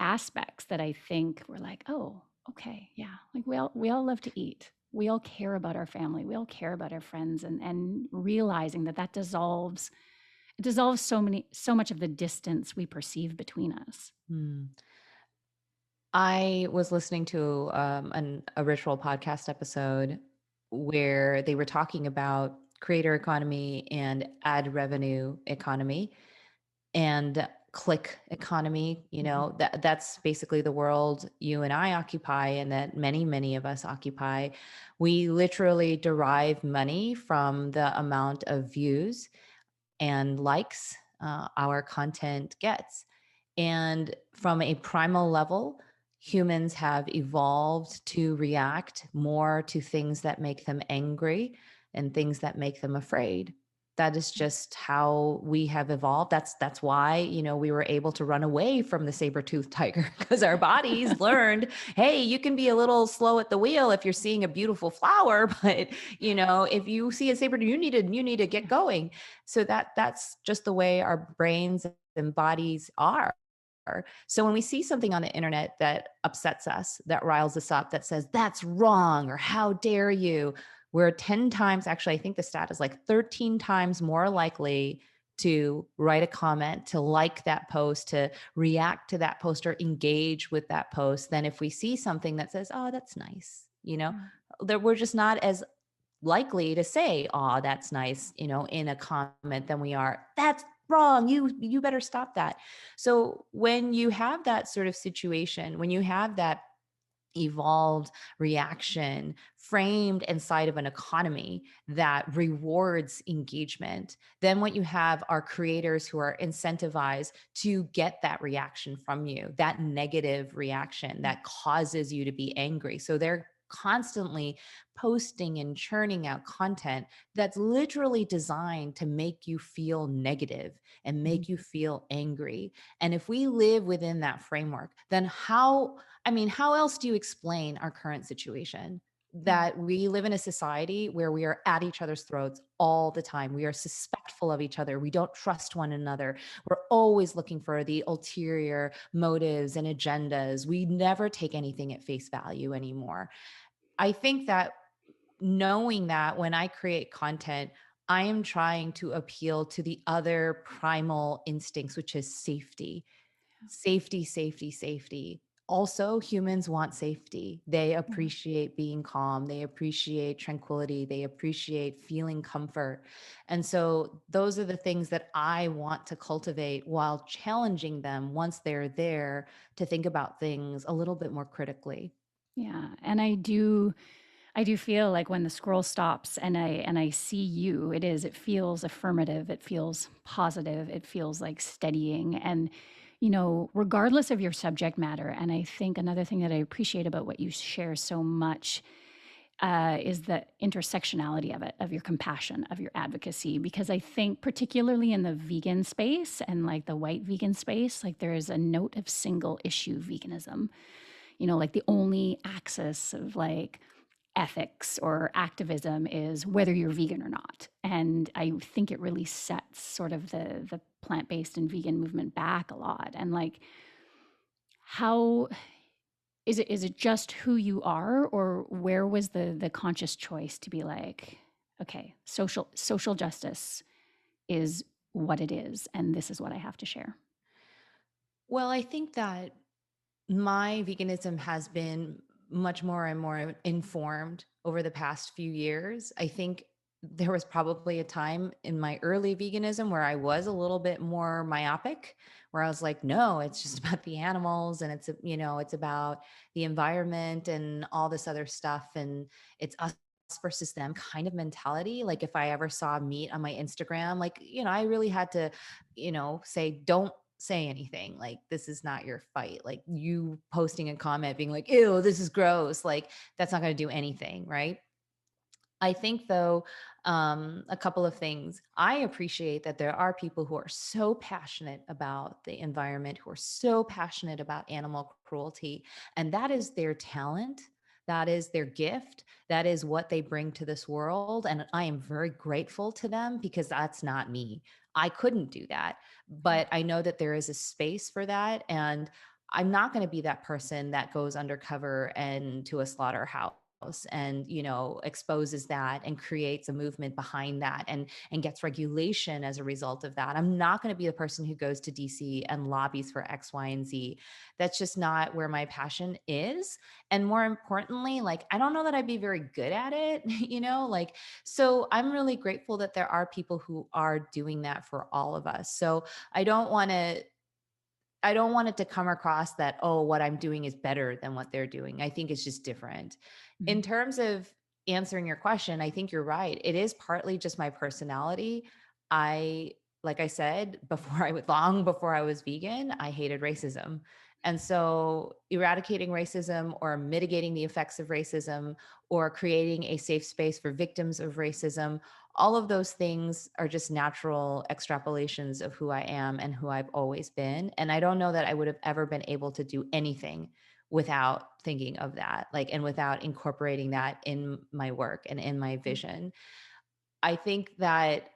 Speaker 1: aspects that I think we're like, oh, okay, yeah. Like we all love to eat. We all care about our family. We all care about our friends, and realizing that dissolves, it dissolves so much of the distance we perceive between us.
Speaker 2: Hmm. I was listening to a ritual podcast episode where they were talking about creator economy and ad revenue economy and click economy.
Speaker 1: Mhm.
Speaker 2: That's basically the world you and I occupy, and that many of us occupy. We literally derive money from the amount of views and likes our content gets. And from a primal level, humans have evolved to react more to things that make them angry and things that make them afraid. That is just how we have evolved. That's why, we were able to run away from the saber-toothed tiger, because our bodies learned, hey, you can be a little slow at the wheel if you're seeing a beautiful flower, but if you see a saber, you need to get going. So that's just the way our brains and bodies are. So when we see something on the internet that upsets us, that riles us up, that says that's wrong or how dare you, we're 10 times, actually, I think the stat is like 13 times more likely to write a comment, to like that post, to react to that post or engage with that post than if we see something that says, oh, that's nice.
Speaker 1: Yeah.
Speaker 2: That we're just not as likely to say, "Oh, that's nice," in a comment than we are, "That's wrong. You better stop that." So when you have that sort of situation, when you have that evolved reaction framed inside of an economy that rewards engagement, then what you have are creators who are incentivized to get that reaction from you, that negative reaction that causes you to be angry. So they're constantly posting and churning out content that's literally designed to make you feel negative and
Speaker 1: Mhm.
Speaker 2: make you feel angry. And if we live within that framework, then how else do you explain our current situation?
Speaker 1: Yeah.
Speaker 2: That we live in a society where we are at each other's throats all the time. We are suspectful of each other. We don't trust one another. We're always looking for the ulterior motives and agendas. We never take anything at face value anymore. I think that knowing that when I create content, I am trying to appeal to the other primal instincts, which is safety. Safety, safety, safety. Also, humans want safety. They
Speaker 1: Yeah.
Speaker 2: appreciate being calm. They appreciate tranquility. They appreciate feeling comfort. And so, those are the things that I want to cultivate while challenging them once they're there to think about things a little bit more critically.
Speaker 1: Yeah. And I do feel like when the scroll stops and I see you, it feels affirmative, it feels positive, it feels like steadying, and regardless of your subject matter. And I think another thing that I appreciate about what you share so much is the intersectionality of it, of your compassion, of your advocacy. Because I think, particularly in the vegan space and like the white vegan space, like there is a note of single issue veganism, like the only axis of like ethics or activism is whether you're vegan or not. And I think it really sets sort of the plant-based and vegan movement back a lot. And like, how is it just who you are, or where was the conscious choice to be like, okay, social justice is what it is, and this is what I have to share?
Speaker 2: Well, I think that my veganism has been much more and more informed over the past few years. I think there was probably a time in my early veganism where I was a little bit more myopic, where I was like, no, it's just about the animals and it's about the environment and all this other stuff. And it's us versus them kind of mentality. Like if I ever saw meat on my Instagram, like, I really had to, say, don't say anything. Like, this is not your fight. Like, you posting a comment being like, ew, this is gross. Like, that's not going to do anything. Right. I think, though, a couple of things. I appreciate that there are people who are so passionate about the environment, who are so passionate about animal cruelty, and that is their talent. That is their gift. That is what they bring to this world. And I am very grateful to them because that's not me. I couldn't do that.
Speaker 1: Yeah.
Speaker 2: But I know that there is a space for that. And I'm not going to be that person that goes undercover and to a slaughterhouse and exposes that and creates a movement behind that and gets regulation as a result of that. I'm not going to be the person who goes to DC and lobbies for X, Y, and Z. That's just not where my passion is. And more importantly, like, I don't know that I'd be very good at it. Like, so I'm really grateful that there are people who are doing that for all of us. So I don't want to I don't want it to come across that, oh, what I'm doing is better than what they're doing. I think it's just different. In
Speaker 1: Mhm.
Speaker 2: terms of answering your question, I think you're right. It is partly just my personality. I, like I said, long before I was vegan, I hated racism. And so eradicating racism or mitigating the effects of racism or creating a safe space for victims of racism, all of those things are just natural extrapolations of who I am and who I've always been. And I don't know that I would have ever been able to do anything without thinking of that, like, and without incorporating that in my work and in my
Speaker 1: Yeah.
Speaker 2: vision. I think that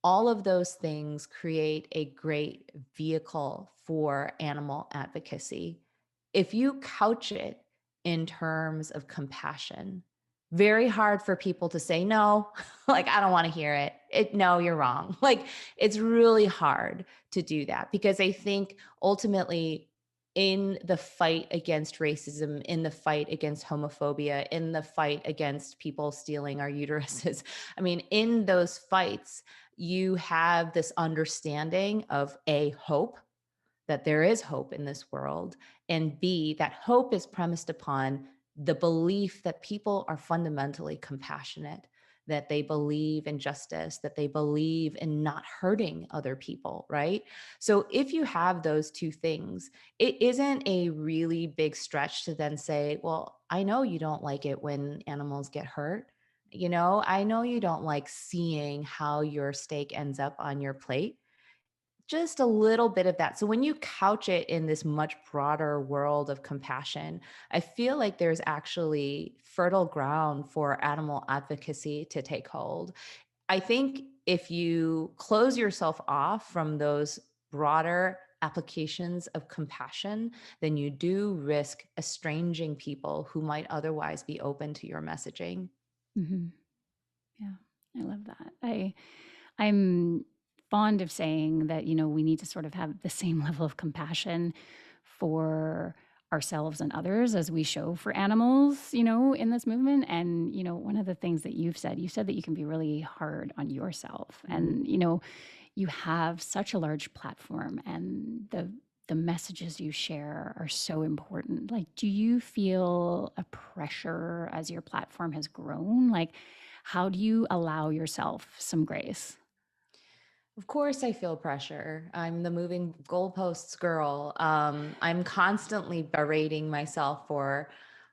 Speaker 2: all of those things create a great vehicle for animal advocacy. If you couch it in terms of compassion, very hard for people to say no, like, I don't want to hear it. No, you're wrong. Like, it's really hard to do that because I think ultimately, in the fight against racism, in the fight against homophobia, in the fight against people stealing our uteruses, I mean, in those fights, you have this understanding of A, hope, that there is hope in this world, and B, that hope is premised upon the belief that people are fundamentally compassionate, that they believe in justice, that they believe in not hurting other people, right? So if you have those two things, it isn't a really big stretch to then say, well, I know you don't like it when animals get hurt. I know you don't like seeing how your steak ends up on your plate. Just a little bit of that. So when you couch it in this much broader world of compassion, I feel like there's actually fertile ground for animal advocacy to take hold. I think if you close yourself off from those broader applications of compassion, then you do risk estranging people who might otherwise be open to your messaging.
Speaker 1: Mhm. Yeah, I love that. I'm fond of saying that, we need to sort of have the same level of compassion for ourselves and others as we show for animals, in this movement. And, one of the things that you said that you can be really hard on yourself.
Speaker 2: Mhm.
Speaker 1: And, you have such a large platform and the messages you share are so important. Like, do you feel a pressure as your platform has grown? Like, how do you allow yourself some grace?
Speaker 2: Of course, I feel pressure. I'm the moving goalposts girl. I'm constantly berating myself for,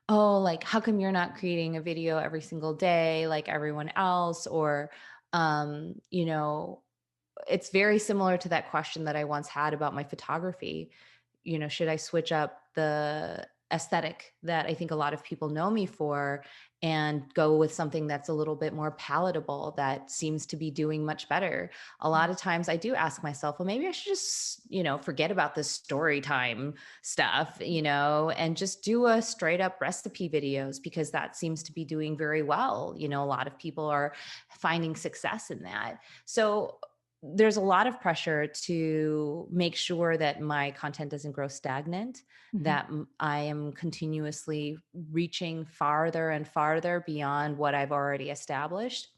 Speaker 2: oh, like, how come you're not creating a video every single day like everyone else? Or, um, you know, it's very similar to that question that I once had about my photography. Should I switch up the aesthetic that I think a lot of people know me for and go with something that's a little bit more palatable that seems to be doing much better? A lot of times I do ask myself, well, maybe I should just, forget about this story time stuff, and just do a straight up recipe videos because that seems to be doing very well. A lot of people are finding success in that. So there's a lot of pressure to make sure that my content doesn't grow stagnant,
Speaker 1: Mhm.
Speaker 2: that I am continuously reaching farther and farther beyond what I've already established.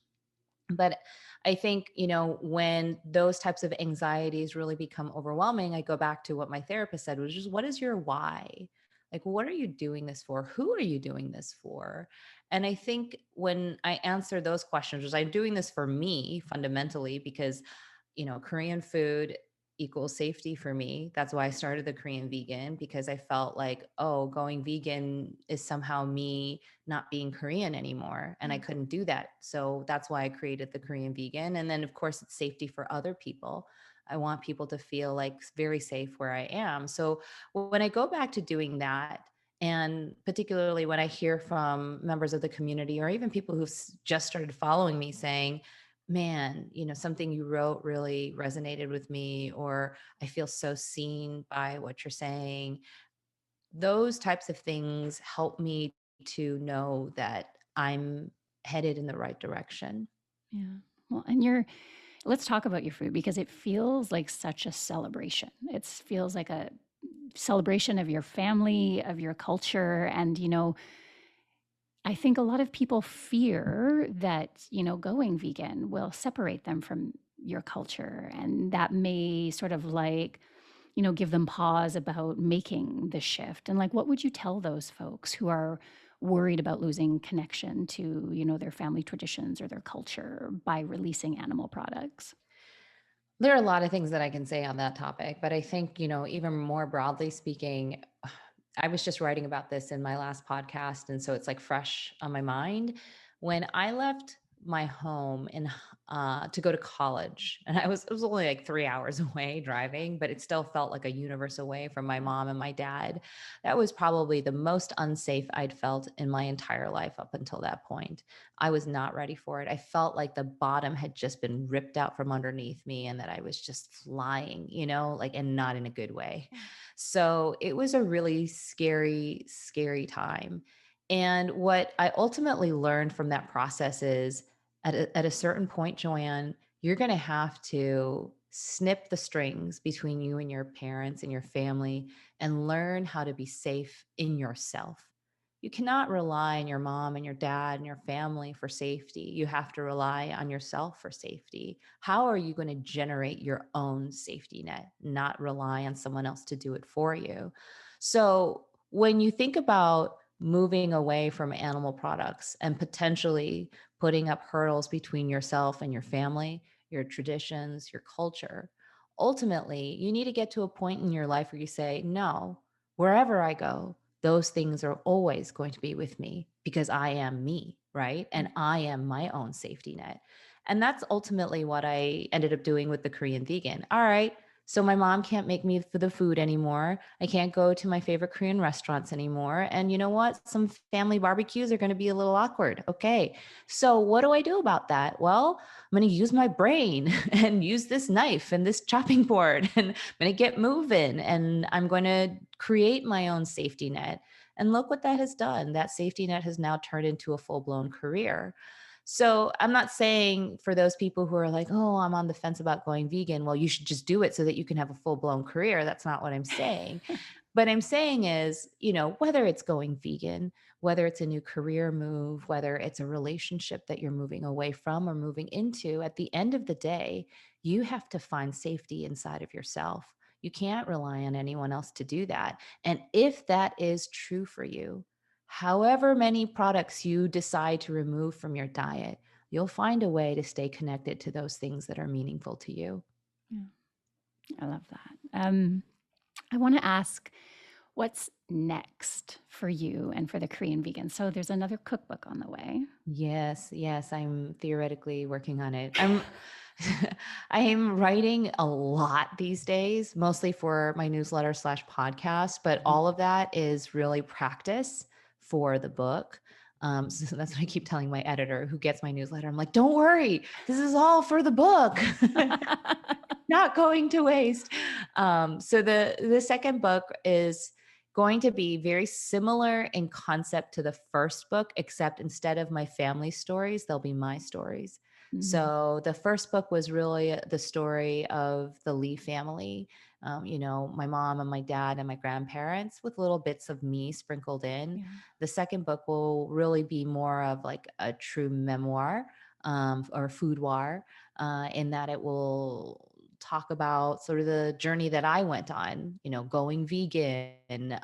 Speaker 2: But I think, when those types of anxieties really become overwhelming, I go back to what my therapist said, which is, what is your why? Like, what are you doing this for? Who are you doing this for? And I think when I answer those questions, which I'm doing this for me fundamentally, because Korean food equals safety for me. That's why I started the Korean vegan, because I felt like, oh, going vegan is somehow me not being Korean anymore. And I
Speaker 1: Yeah.
Speaker 2: couldn't do that. So that's why I created the Korean vegan. And then, of course, it's safety for other people. I want people to feel like very safe where I am. So when I go back to doing that, and particularly when I hear from members of the community or even people who've just started following me saying, man, something you wrote really resonated with me, or I feel so seen by what you're saying. Those types of things help me to know that I'm headed in the right direction.
Speaker 1: Yeah. Well, and let's talk about your food because it feels like such a celebration. It feels like a celebration of your family, of your culture. And, I think a lot of people fear that, going vegan will separate them from your culture. And that may sort of like, give them pause about making the shift. And like, what would you tell those folks who are worried about losing connection to, their family traditions or their culture by releasing animal products?
Speaker 2: There are a lot of things that I can say on that topic, but I think, even more broadly speaking, I was just writing about this in my last podcast. And so it's like fresh on my mind. When I left my home to go to college, and it was only like 3 hours away driving, but it still felt like a universe away from my
Speaker 1: Yeah.
Speaker 2: mom and my dad. That was probably the most unsafe I'd felt in my entire life up until that point. I was not ready for it. I felt like the bottom had just been ripped out from underneath me and that I was just flying, like, and not in a good way.
Speaker 1: Yeah.
Speaker 2: So it was a really scary, scary time. And what I ultimately learned from that process is at a certain point, Joanne, you're going to have to snip the strings between you and your parents and your family and learn how to be safe in yourself. You cannot rely on your mom and your dad and your family for safety. You have to rely on yourself for safety. How are you going to generate your own safety net, not rely on someone else to do it for you? So, when you think about moving away from animal products and potentially putting up hurdles between yourself and your family, your traditions, your culture, ultimately, you need to get to a point in your life where you say, no, wherever I go, those things are always going to be with me because I am me, right? And I am my own safety net. And that's ultimately what I ended up doing with the Korean vegan. All right. So my mom can't make me for the food anymore. I can't go to my favorite Korean restaurants anymore. And you know what? Some family barbecues are going to be a little awkward. Okay. So what do I do about that? Well, I'm going to use my brain and use this knife and this chopping board and I'm going to get moving and I'm going to create my own safety net. And look what that has done. That safety net has now turned into a full blown career. So I'm not saying for those people who are like, oh, I'm on the fence about going vegan, well, you should just do it so that you can have a full blown career. That's not what I'm saying. But I'm saying is, whether it's going vegan, whether it's a new career move, whether it's a relationship that you're moving away from or moving into, at the end of the day, you have to find safety inside of yourself. You can't rely on anyone else to do that. And if that is true for you, however many products you decide to remove from your diet, you'll find a way to stay connected to those things that are meaningful to you.
Speaker 1: Yeah. I love that. I want to ask what's next for you and for the Korean vegan? So there's another cookbook on the way.
Speaker 2: Yes, yes, I'm theoretically working on it. I am writing a lot these days, mostly for my newsletter slash podcast, but
Speaker 1: Mhm.
Speaker 2: all of that is really practice for the book. So that's what I keep telling my editor who gets my newsletter. I'm like, don't worry, this is all for the book. Not going to waste. So the second book is going to be very similar in concept to the first book, except instead of my family stories, they'll be my stories.
Speaker 1: Mm,
Speaker 2: So the first book was really the story of the Lee family. My mom and my dad and my grandparents with little bits of me sprinkled in.
Speaker 1: yeah.
Speaker 2: The second book will really be more of like a true memoir or foodwar in that it will talk about sort of the journey that I went on, going vegan,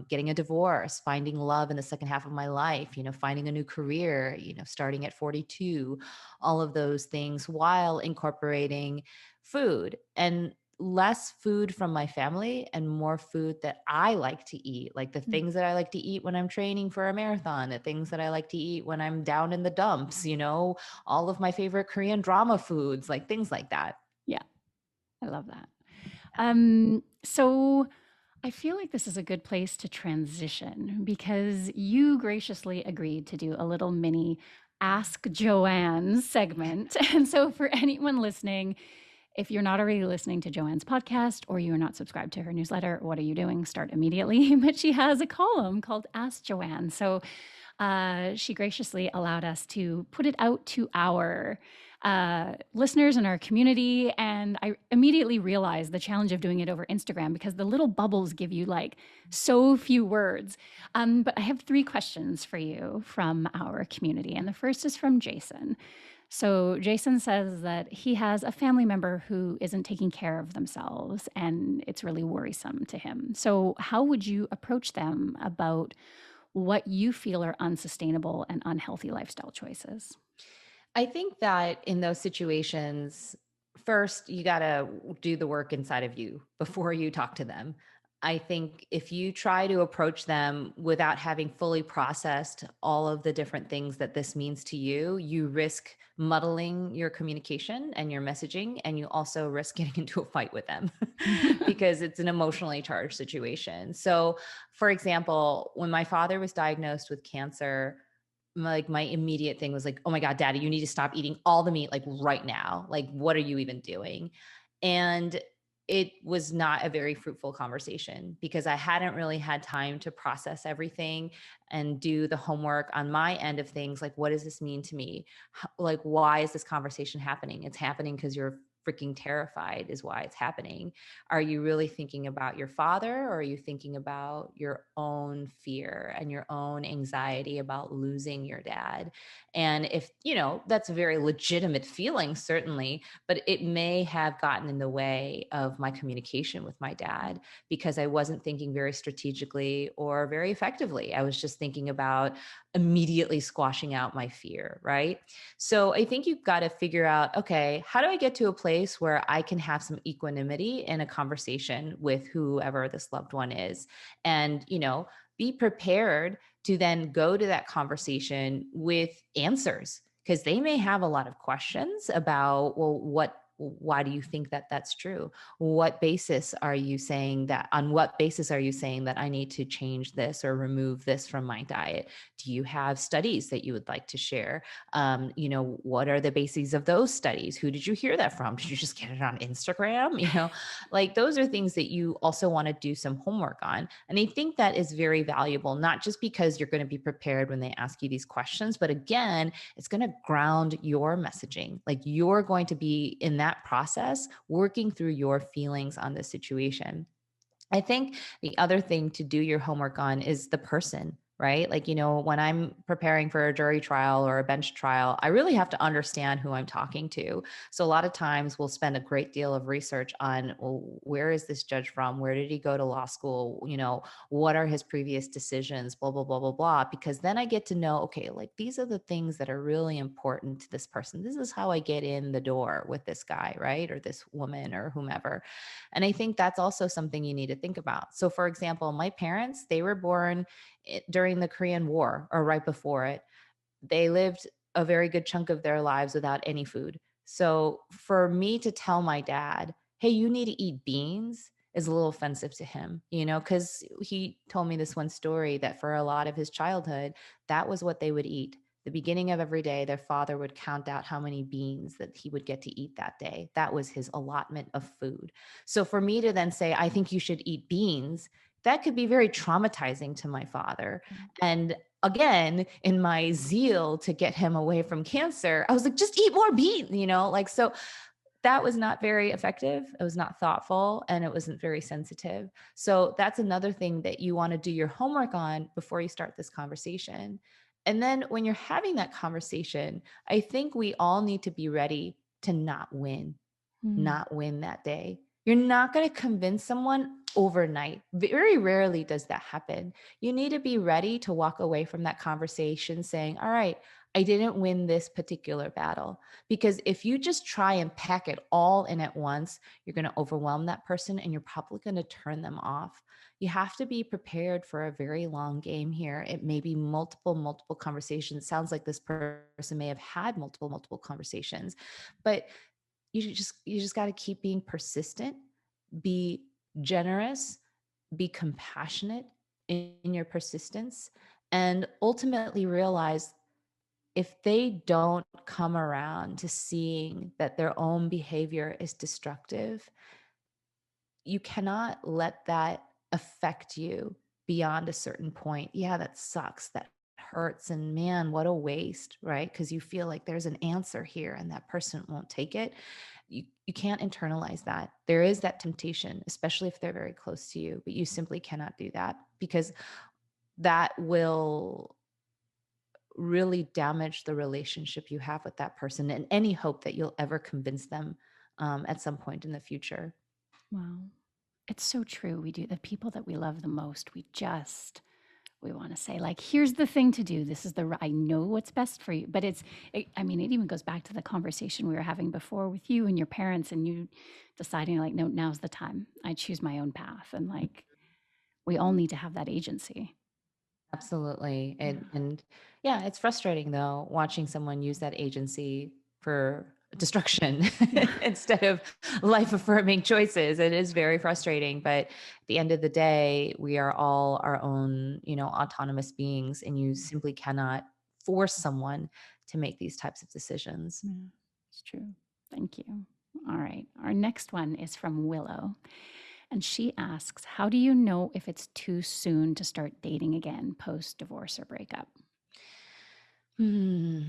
Speaker 2: getting a divorce, finding love in the second half of my life, finding a new career, starting at 42, all of those things while incorporating food and less food from my family and more food that I like to eat, like the
Speaker 1: Mm.
Speaker 2: things that I like to eat when I'm training for a marathon, the things that I like to eat when I'm down in the dumps, all of my favorite Korean drama foods, like things like that.
Speaker 1: Yeah, I love that. So I feel like this is a good place to transition because you graciously agreed to do a little mini Ask Joanne segment. And so, for anyone listening, if you're not already listening to Joanne's podcast or you're not subscribed to her newsletter, what are you doing? Start immediately. But she has a column called Ask Joanne. So she graciously allowed us to put it out to our listeners in our community. And I immediately realized the challenge of doing it over Instagram because the little bubbles give you like so few words. But I have 3 questions for you from our community. And the first is from Jason. So Jason says that he has a family member who isn't taking care of themselves and it's really worrisome to him. So how would you approach them about what you feel are unsustainable and unhealthy lifestyle choices?
Speaker 2: I think that in those situations, first, you got to do the work inside of you before you talk to them. I think if you try to approach them without having fully processed all of the different things that this means to you, you risk muddling your communication and your messaging, and you also risk getting into a fight with them because it's an emotionally charged situation. So, for example, when my father was diagnosed with cancer, my immediate thing was like, oh my God, daddy, you need to stop eating all the meat like right now. Like, what are you even doing? And it was not a very fruitful conversation because I hadn't really had time to process everything and do the homework on my end of things. Like, what does this mean to me? Like, why is this conversation happening? It's happening because you're freaking terrified, is why it's happening. Are you really thinking about your father, or are you thinking about your own fear and your own anxiety about losing your dad? And if, that's a very legitimate feeling, certainly, but it may have gotten in the way of my communication with my dad because I wasn't thinking very strategically or very effectively. I was just thinking about immediately squashing out my fear, right? So I think you've got to figure out, okay, how do I get to a place where I can have some equanimity in a conversation with whoever this loved one is? And, be prepared to then go to that conversation with answers, because they may have a lot of questions about, well, why do you think that that's true? What basis are you saying that, on what basis are you saying that I need to change this or remove this from my diet? Do you have studies that you would like to share? What are the bases of those studies? Who did you hear that from? Did you just get it on Instagram? Like, those are things that you also want to do some homework on. And I think that is very valuable, not just because you're going to be prepared when they ask you these questions, but again, it's going to ground your messaging. Like, you're going to be in that process working through your feelings on the situation. I think the other thing to do your homework on is the person, right? Like, when I'm preparing for a jury trial or a bench trial, I really have to understand who I'm talking to. So a lot of times we'll spend a great deal of research on, well, where is this judge from? Where did he go to law school? What are his previous decisions? Blah, blah, blah, blah, blah. Because then I get to know, okay, like, these are the things that are really important to this person. This is how I get in the door with this guy, right? Or this woman or whomever. And I think that's also something you need to think about. So, for example, my parents, they were born during the Korean War or right before it. They lived a very good chunk of their lives without any food. So, for me to tell my dad, hey, you need to eat beans, is a little offensive to him, because he told me this one story that for a lot of his childhood, that was what they would eat. The beginning of every day, their father would count out how many beans that he would get to eat that day. That was his allotment of food. So for me to then say, I think you should eat beans, that could be very traumatizing to my father. And again, in my zeal to get him away from cancer, I was like, just eat more beans, like, so that was not very effective. It was not thoughtful, and it wasn't very sensitive. So that's another thing that you want to do your homework on before you start this conversation. And then when you're having that conversation, I think we all need to be ready to not win.
Speaker 1: Mm.
Speaker 2: not win that day. You're not going to convince someone overnight. Very rarely does that happen. You need to be ready to walk away from that conversation saying, all right, I didn't win this particular battle. Because if you just try and pack it all in at once, you're going to overwhelm that person and you're probably going to turn them off. You have to be prepared for a very long game here. It may be multiple conversations. It sounds like this person may have had multiple conversations, but you just got to keep being persistent, be generous, be compassionate in your persistence, and ultimately realize if they don't come around to seeing that their own behavior is destructive, you cannot let that affect you beyond a certain point. Yeah, that sucks. That hurts. And man, what a waste, right? Because you feel like there's an answer here and that person won't take it. You can't internalize that. There is that temptation, especially if they're very close to you, but you simply cannot do that because that will really damage the relationship you have with that person and any hope that you'll ever convince them at some point in the future.
Speaker 1: Wow. It's so true. We do the people that we love the most, we want to say like, here's the thing to do. This is I know what's best for you. But I mean, it even goes back to the conversation we were having before with you and your parents and you deciding like, no, now's the time. I choose my own path. And like, we all need to have that agency.
Speaker 2: Absolutely.
Speaker 1: Yeah.
Speaker 2: And yeah, it's frustrating though, watching someone use that agency for destruction
Speaker 1: Yeah.
Speaker 2: instead of life affirming choices. It is very frustrating, but at the end of the day, we are all our own, autonomous beings, and you simply cannot force someone to make these types of decisions.
Speaker 1: Yeah, it's true. Thank you. All right. Our next one is from Willow. And she asks, how do you know if it's too soon to start dating again post divorce or breakup?
Speaker 2: Hmm.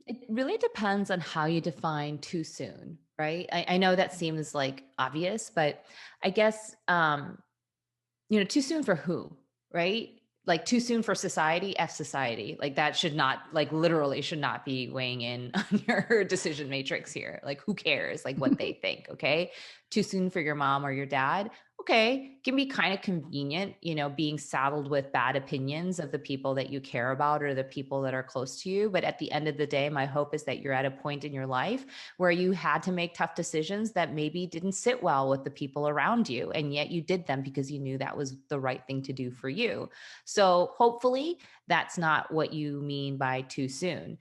Speaker 2: It really depends on how you define too soon, right? I know that seems like obvious, but I guess too soon for who, right? Like too soon for society, F society. Like that should not, like literally should not be weighing in on your decision matrix here. Like who cares, like what they think, okay? Too soon for your mom or your dad. Okay, can be kind of convenient, being saddled with bad opinions of the people that you care about or the people that are close to you. But at the end of the day, my hope is that you're at a point in your life where you had to make tough decisions that maybe didn't sit well with the people around you. And yet you did them because you knew that was the right thing to do for you. So hopefully that's not what you mean by too soon.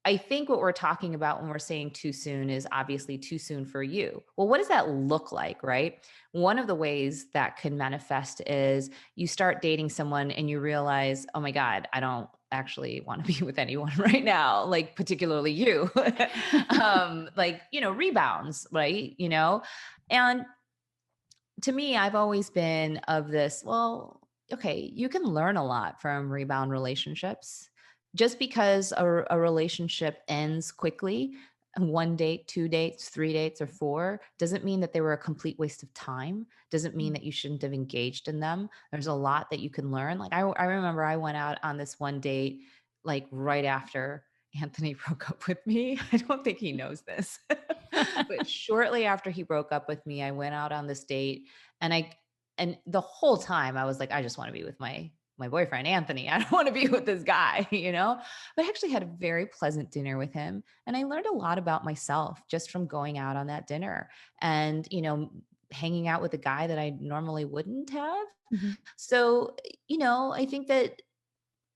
Speaker 2: I think what we're talking about when we're saying too soon is obviously too soon for you. Well, what does that look like, right? One of the ways that can manifest is you start dating someone and you realize, oh my God, I don't actually want to be with anyone right now, like particularly you. Rebounds, right? And to me, I've always been of this, well, okay, you can learn a lot from rebound relationships. Just because a relationship ends quickly, one date, two dates, three dates, or four, doesn't mean that they were a complete waste of time. Doesn't mean
Speaker 1: Mm.
Speaker 2: that you shouldn't have engaged in them. There's a lot that you can learn. Like I remember I went out on this one date, like right after Anthony broke up with me. I don't think he knows this. But shortly after he broke up with me, I went out on this date and and the whole time I was like, I just want to be with my boyfriend Anthony. I don't want to be with this guy, But I actually had a very pleasant dinner with him and I learned a lot about myself just from going out on that dinner and, hanging out with a guy that I normally wouldn't have.
Speaker 1: Mhm.
Speaker 2: So, I think that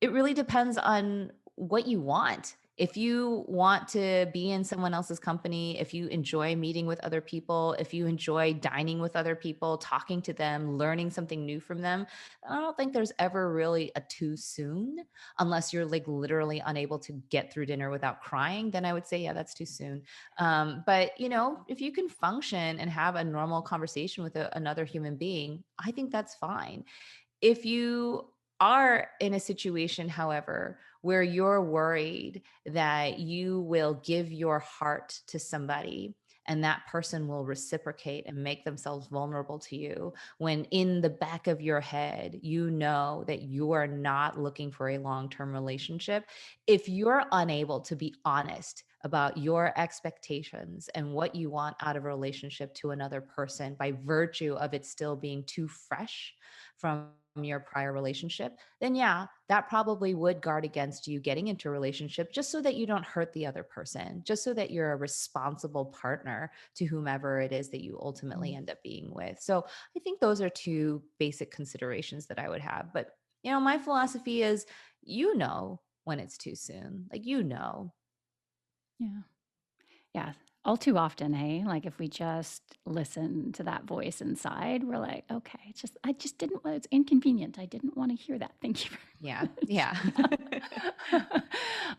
Speaker 2: it really depends on what you want. If you want to be in someone else's company, if you enjoy meeting with other people, if you enjoy dining with other people, talking to them, learning something new from them, I don't think there's ever really a too soon unless you're like literally unable to get through dinner without crying. Then I would say, yeah, that's too soon. But, if you can function and have a normal conversation with another human being, I think that's fine. If you are in a situation, however, where you're worried that you will give your heart to somebody and that person will reciprocate and make themselves vulnerable to you, when in the back of your head, you know that you are not looking for a long term relationship, if you're unable to be honest about your expectations and what you want out of a relationship to another person by virtue of it still being too fresh from your prior relationship, then yeah, that probably would guard against you getting into a relationship just so that you don't hurt the other person, just so that you're a responsible partner to whomever it is that you ultimately
Speaker 1: Mm.
Speaker 2: end up being with. So I think those are two basic considerations that I would have. But, my philosophy is, when it's too soon, like,
Speaker 1: Yeah. Yeah. All too often, hey, like if we just listen to that voice inside, we're like, okay, I just didn't, it's inconvenient. I didn't want to hear that. Thank you
Speaker 2: Yeah.
Speaker 1: very
Speaker 2: Yeah.
Speaker 1: much.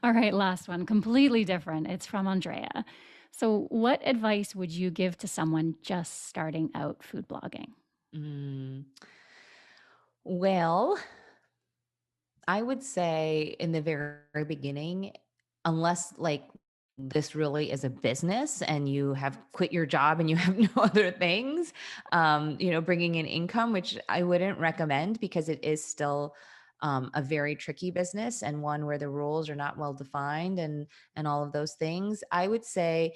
Speaker 1: All right. Last one, completely different. It's from Andrea. So, what advice would you give to someone just starting out food blogging?
Speaker 2: Mm. Well, I would say in the very beginning, unless like this really is a business and you have quit your job and you have no other things, bringing in income, which I wouldn't recommend because it is still a very tricky business and one where the rules are not well defined and all of those things. I would say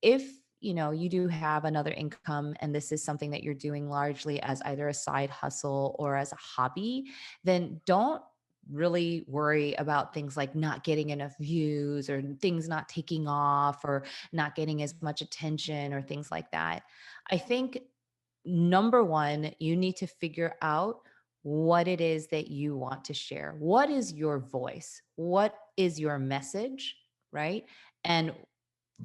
Speaker 2: if you do have another income and this is something that you're doing largely as either a side hustle or as a hobby, then don't really worry about things like not getting enough views or things not taking off or not getting as much attention or things like that. I think number one, you need to figure out what it is that you want to share. What is your voice? What is your message? Right. And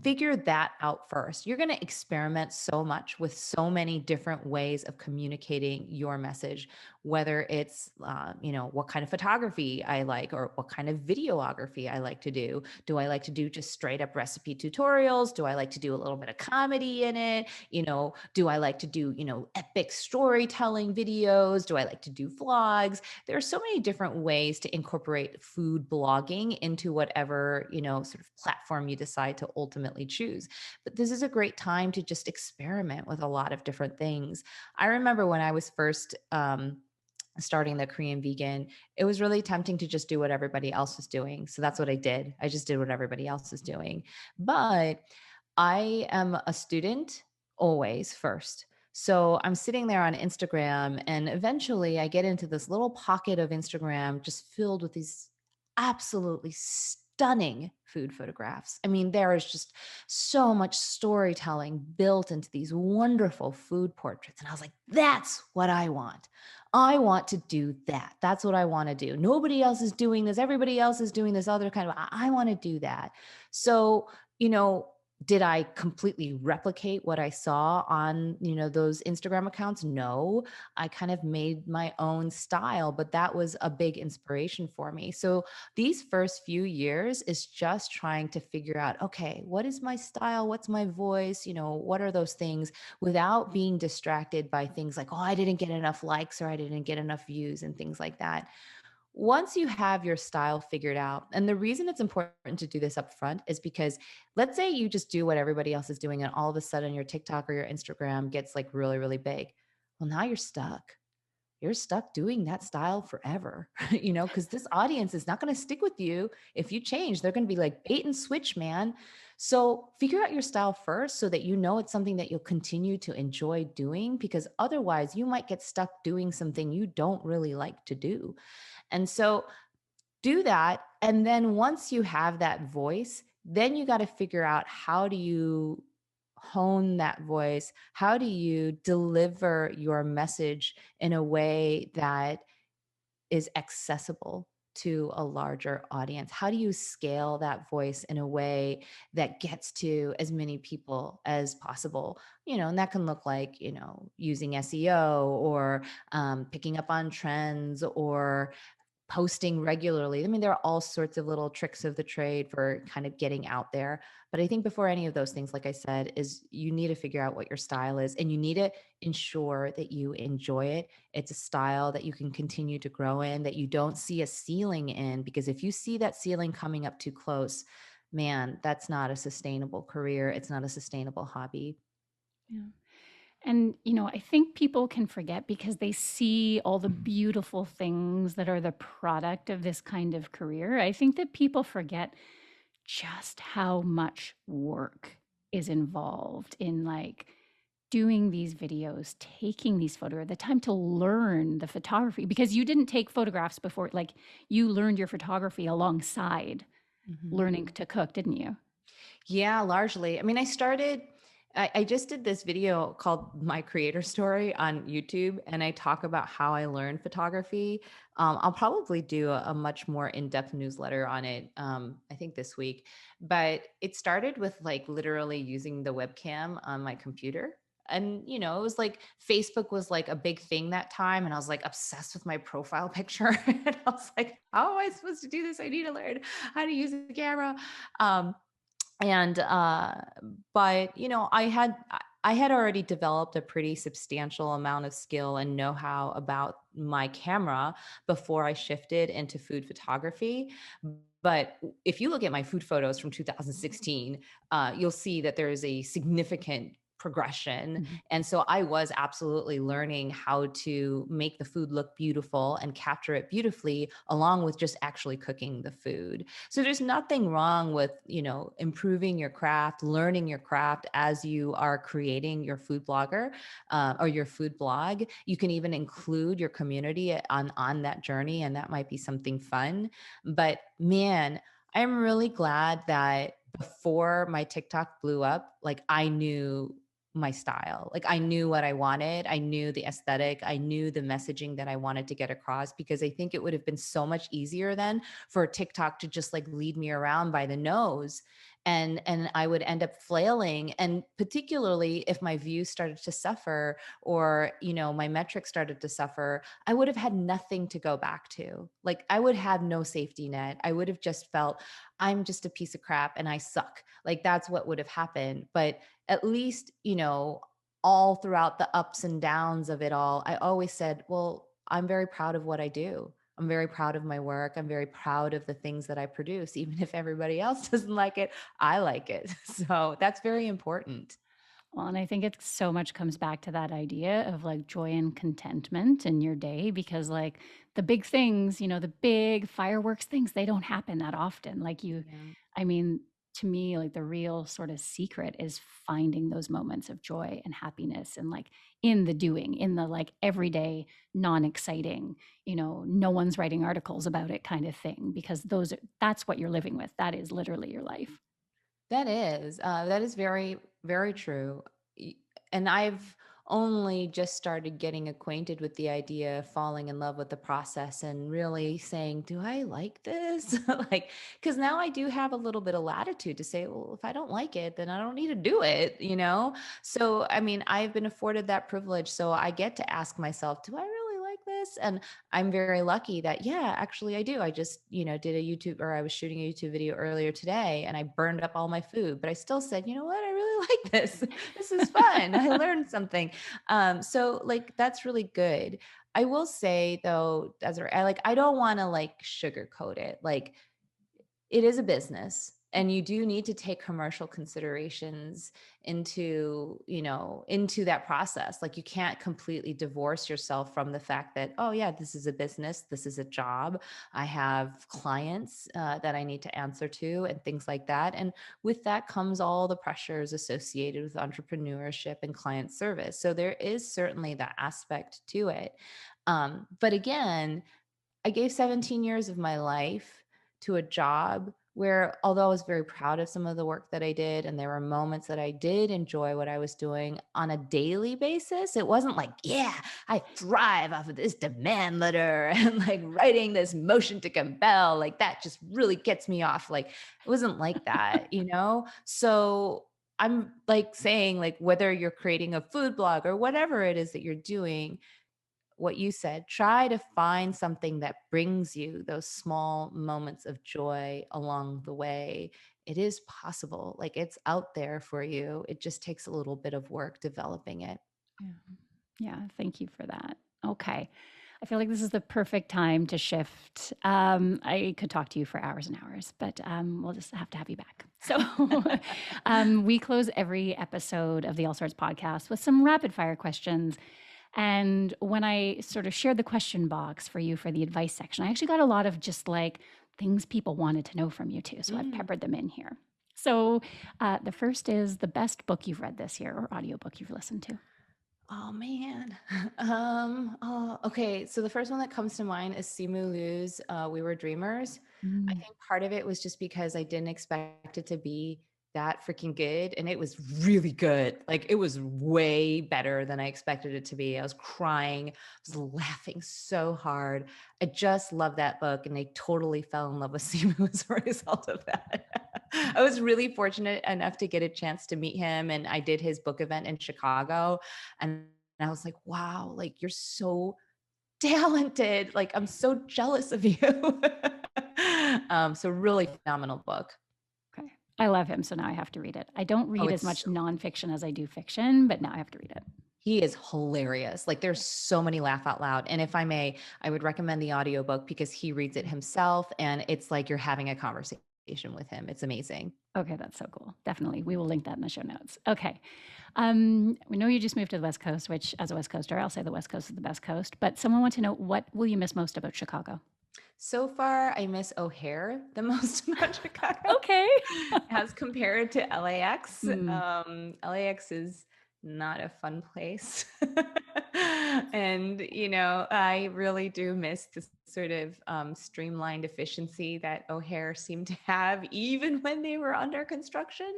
Speaker 2: figure that out first. You're going to experiment so much with so many different ways of communicating your message, whether it's, what kind of photography I like or what kind of videography I like to do. Do I like to do just straight up recipe tutorials? Do I like to do a little bit of comedy in it? Do I like to do, epic storytelling videos? Do I like to do vlogs? There are so many different ways to incorporate food blogging into whatever, sort of platform you decide to ultimately choose. But this is a great time to just experiment with a lot of different things. I remember when I was first starting the Korean vegan, it was really tempting to just do what everybody else was doing. So that's what I did. I just did what everybody else is doing. But I am a student always first. So I'm sitting there on Instagram, and eventually I get into this little pocket of Instagram just filled with these absolutely stunning food photographs. I mean, there is just so much storytelling built into these wonderful food portraits. And I was like, that's what I want. I want to do that. That's what I want to do. Nobody else is doing this. Everybody else is doing this other kind of, I want to do that. So, you know, did I completely replicate what I saw on, those Instagram accounts? No, I kind of made my own style, but that was a big inspiration for me. So these first few years is just trying to figure out, okay, what is my style? What's my voice? What are those things without being distracted by things like, oh, I didn't get enough likes or I didn't get enough views and things like that. Once you have your style figured out, and the reason it's important to do this up front is because let's say you just do what everybody else is doing, and all of a sudden your TikTok or your Instagram gets like really, really big. Well, now you're stuck. You're stuck doing that style forever, because this audience is not going to stick with you if you change. They're going to be like bait and switch, man. So figure out your style first so that it's something that you'll continue to enjoy doing, because otherwise you might get stuck doing something you don't really like to do. And so do that. And then once you have that voice, then you got to figure out, how do you hone that voice? How do you deliver your message in a way that is accessible to a larger audience? How do you scale that voice in a way that gets to as many people as possible? And that can look like, using SEO or picking up on trends or posting regularly. I mean, there are all sorts of little tricks of the trade for kind of getting out there. But I think before any of those things, like I said, is you need to figure out what your style is and you need to ensure that you enjoy it. It's a style that you can continue to grow in, that you don't see a ceiling in, because if you see that ceiling coming up too close, man, that's not a sustainable career. It's not a sustainable hobby.
Speaker 1: Yeah. And, I think people can forget because they see all the beautiful things that are the product of this kind of career. I think that people forget just how much work is involved in like doing these videos, taking these photos, the time to learn the photography, because you didn't take photographs before, like you learned your photography alongside
Speaker 2: Mhm.
Speaker 1: learning to cook, didn't you?
Speaker 2: Yeah, largely. I mean, I just did this video called My Creator Story on YouTube, and I talk about how I learned photography. I'll probably do a much more in-depth newsletter on it, I think this week. But it started with like literally using the webcam on my computer. And, it was like Facebook was like a big thing that time. And I was like obsessed with my profile picture. And I was like, how am I supposed to do this? I need to learn how to use the camera. Um, and but I had already developed a pretty substantial amount of skill and know-how about my camera before I shifted into food photography. But if you look at my food photos from 2016, you'll see that there is a significant progression.
Speaker 1: Mhm.
Speaker 2: And so I was absolutely learning how to make the food look beautiful and capture it beautifully, along with just actually cooking the food. So there's nothing wrong with, improving your craft, learning your craft as you are creating your food blogger or your food blog. You can even include your community on that journey, and that might be something fun. But man, I'm really glad that before my TikTok blew up, like I knew my style. Like I knew what I wanted. I knew the aesthetic. I knew the messaging that I wanted to get across, because I think it would have been so much easier then for TikTok to just like lead me around by the nose, and I would end up flailing. And particularly if my views started to suffer, or my metrics started to suffer, I would have had nothing to go back to. Like I would have no safety net. I would have just felt I'm just a piece of crap and I suck. Like that's what would have happened. But at least, all throughout the ups and downs of it all, I always said, well, I'm very proud of what I do. I'm very proud of my work. I'm very proud of the things that I produce. Even if everybody else doesn't like it, I like it. So that's very important.
Speaker 1: Well, and I think it so much comes back to that idea of like joy and contentment in your day, because like the big things, the big fireworks things, they don't happen that often. Like
Speaker 2: Yeah.
Speaker 1: I mean, to me, like the real sort of secret is finding those moments of joy and happiness and like in the doing, in the like everyday, non-exciting, no one's writing articles about it kind of thing, because that's what you're living with. That is literally your life.
Speaker 2: That is very, very true. Y- And I've only just started getting acquainted with the idea of falling in love with the process and really saying, do I like this? Like, because now I do have a little bit of latitude to say, well, if I don't like it, then I don't need to do it. So, I mean, I've been afforded that privilege. So I get to ask myself, do I really like this? And I'm very lucky that, yeah, actually I do. I just, did a YouTube, or I was shooting a YouTube video earlier today, and I burned up all my food, but I still said, you know what? I really like this. This is fun. I learned something. So like, that's really good. I will say though, Desiree, I don't want to like sugarcoat it. Like, it is a business, and you do need to take commercial considerations into that process. Like you can't completely divorce yourself from the fact that, oh yeah, this is a business, this is a job, I have clients that I need to answer to, and things like that. And with that comes all the pressures associated with entrepreneurship and client service. So there is certainly that aspect to it. But again, I gave 17 years of my life to a job where, although I was very proud of some of the work that I did, and there were moments that I did enjoy what I was doing on a daily basis, it wasn't like, yeah, I thrive off of this demand letter and like writing this motion to compel. Like that just really gets me off. Like it wasn't like that. So I'm like saying, like, whether you're creating a food blog or whatever it is that you're doing, what you said, try to find something that brings you those small moments of joy along the way. It is possible. Like it's out there for you. It just takes a little bit of work developing it.
Speaker 1: Yeah. Yeah, thank you for that. Okay. I feel like this is the perfect time to shift. I could talk to you for hours and hours, but we'll just have to have you back. So we close every episode of the Allsorts podcast with some rapid fire questions. And when I sort of shared the question box for you for the advice section, I actually got a lot of just like things people wanted to know from you too. So I've
Speaker 2: Mm.
Speaker 1: peppered them in here. So the first is the best book you've read this year or audiobook you've listened to.
Speaker 2: Oh man. Okay. So the first one that comes to mind is Simu Liu's We Were Dreamers. I
Speaker 1: Mm.
Speaker 2: think part of it was just because I didn't expect it to be that freaking good. And it was really good. Like it was way better than I expected it to be. I was crying, I was laughing so hard. I just love that book. And I totally fell in love with Simu as a result of that. I was really fortunate enough to get a chance to meet him. And I did his book event in Chicago. And I was like, wow, like you're so talented. Like I'm so jealous of you. So really phenomenal book.
Speaker 1: Okay. I love him, so now I have to read it. I don't
Speaker 2: Oh,
Speaker 1: read as
Speaker 2: it's
Speaker 1: much
Speaker 2: so
Speaker 1: nonfiction as I do fiction, but now I have to read it.
Speaker 2: he is hilarious. Like there's so many laugh out loud. And if I may, I would recommend the audiobook because he reads it himself and it's like you're having a conversation with him. It's amazing.
Speaker 1: Okay, that's so cool. Definitely. We will link that in the show notes. Okay. We know you just moved to the West Coast, which as a West Coaster, I'll say the West Coast is the best coast. But someone wants to know, what will you miss most about Chicago?
Speaker 2: So far, I miss O'Hare the most about Chicago
Speaker 1: Okay.
Speaker 2: as compared to LAX.
Speaker 1: Mm,
Speaker 2: LAX is not a fun place. And, I really do miss this sort of streamlined efficiency that O'Hare seemed to have, even when they were under construction.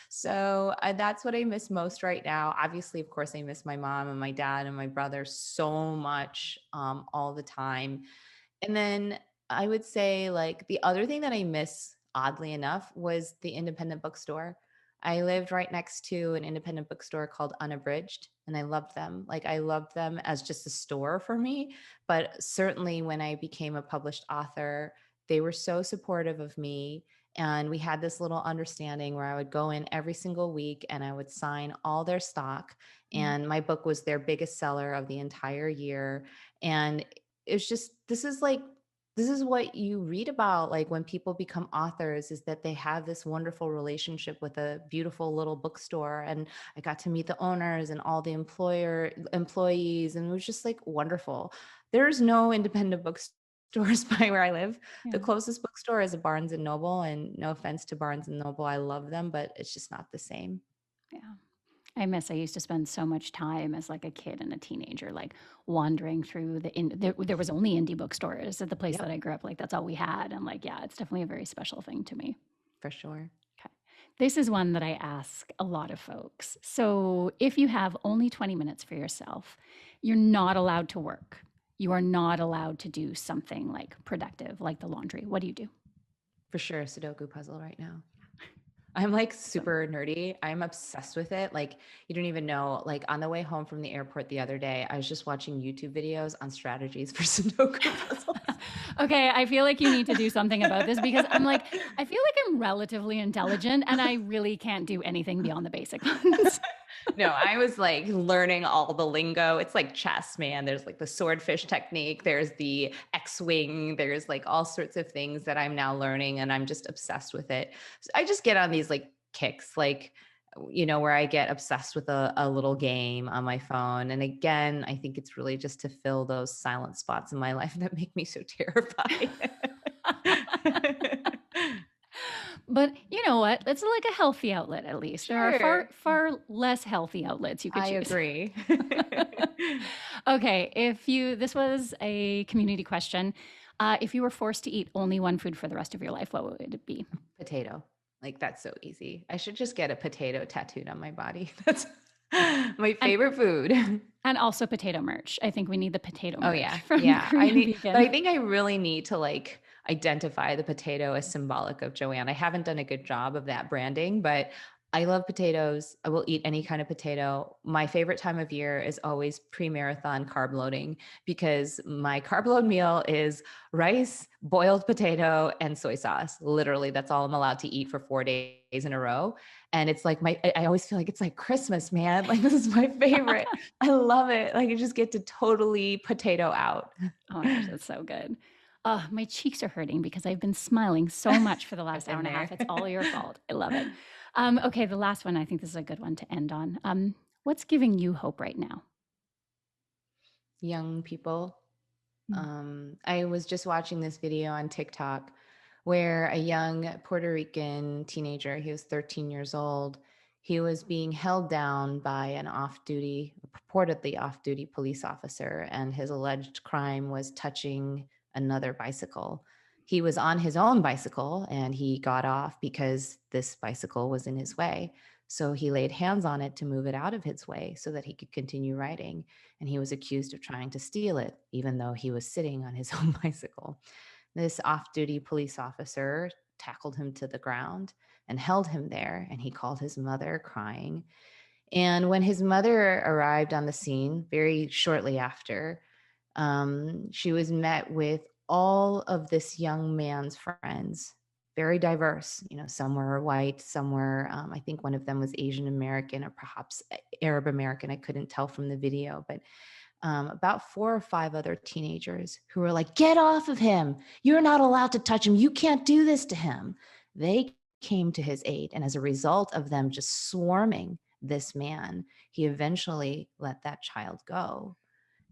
Speaker 2: So that's what I miss most right now. Obviously, of course, I miss my mom and my dad and my brother so much all the time. And then I would say like the other thing that I miss, oddly enough, was the independent bookstore. I lived right next to an independent bookstore called Unabridged, and I loved them. Like I loved them as just a store for me. But certainly when I became a published author, they were so supportive of me. And we had this little understanding where I would go in every single week and I would sign all their stock.
Speaker 1: mm,
Speaker 2: And my book was their biggest seller of the entire year. And it's just this is what you read about like when people become authors is that they have this wonderful relationship with a beautiful little bookstore. And I got to meet the owners and all the employees, and it was just like wonderful. There's no independent bookstores by where I live.
Speaker 1: yeah.
Speaker 2: The closest bookstore is a Barnes and Noble, and no offense to Barnes and Noble, I love them, but it's just not the same.
Speaker 1: Yeah. I used to spend so much time as like a kid and a teenager, like wandering through there was only indie bookstores at the place
Speaker 2: Yep,
Speaker 1: that I grew up. Like that's all we had. And like, yeah, it's definitely a very special thing to me.
Speaker 2: for sure.
Speaker 1: Okay. This is one that I ask a lot of folks. So if you have only 20 minutes for yourself, you're not allowed to work. You are not allowed to do something like productive, like the laundry. What do you do?
Speaker 2: For sure, Sudoku puzzle right now. I'm like
Speaker 1: So
Speaker 2: super nerdy. I'm obsessed with it. Like, you don't even know. Like, on the way home from the airport the other day, I was just watching YouTube videos on strategies for Sudoku puzzles.
Speaker 1: okay, I feel like you need to do something about this because I'm like, I feel like I'm relatively intelligent and I really can't do anything beyond the basic ones.
Speaker 2: No, I was like learning all the lingo. It's like chess, man. There's like the swordfish technique, there's the X-wing, there's like all sorts of things that I'm now learning, and I'm just obsessed with it. So I just get on these like kicks, like, where I get obsessed with a little game on my phone. And again, I think it's really just to fill those silent spots in my life that make me so terrified.
Speaker 1: But you know what? It's like a healthy outlet at least. There are
Speaker 2: Sure,
Speaker 1: far less healthy outlets you could
Speaker 2: I
Speaker 1: choose.
Speaker 2: agree.
Speaker 1: Okay, this was a community question. If you were forced to eat only one food for the rest of your life, what would it be?
Speaker 2: Potato. Like that's so easy. I should just get a potato tattooed on my body. That's my
Speaker 1: And
Speaker 2: favorite food.
Speaker 1: and also potato merch. I think we need the potato
Speaker 2: Oh
Speaker 1: merch
Speaker 2: yeah.
Speaker 1: from
Speaker 2: Yeah. I
Speaker 1: Korean
Speaker 2: need but I
Speaker 1: Vegan.
Speaker 2: think I really need to like identify the potato as symbolic of Joanne. I haven't done a good job of that branding, but I love potatoes. I will eat any kind of potato. My favorite time of year is always pre-marathon carb loading because my carb load meal is rice, boiled potato, and soy sauce. Literally, that's all I'm allowed to eat for 4 days in a row. And it's like I always feel like it's like Christmas, man. Like this is my favorite. I love it. Like you just get to totally potato out.
Speaker 1: Oh my gosh, that's so good. My cheeks are hurting because I've been smiling so much for the
Speaker 2: I've
Speaker 1: last hour
Speaker 2: been
Speaker 1: and a half.
Speaker 2: there.
Speaker 1: It's all your fault. I love it. Okay, the last one. I think this is a good one to end on. What's giving you hope right now?
Speaker 2: Young people.
Speaker 1: Mm,
Speaker 2: I was just watching this video on TikTok where a young Puerto Rican teenager, he was 13 years old, he was being held down by an purportedly off duty police officer, and his alleged crime was touching another bicycle. He was on his own bicycle and he got off because this bicycle was in his way. So he laid hands on it to move it out of his way so that he could continue riding. And he was accused of trying to steal it, even though he was sitting on his own bicycle. This off duty police officer tackled him to the ground and held him there. And he called his mother, crying. And when his mother arrived on the scene very shortly after, she was met with all of this young man's friends, very diverse. You know, some were white, some were, I think one of them was Asian American or perhaps Arab American. I couldn't tell from the video, but about 4 or 5 other teenagers who were like, "Get off of him. You're not allowed to touch him. You can't do this to him." They came to his aid. And as a result of them just swarming this man, he eventually let that child go.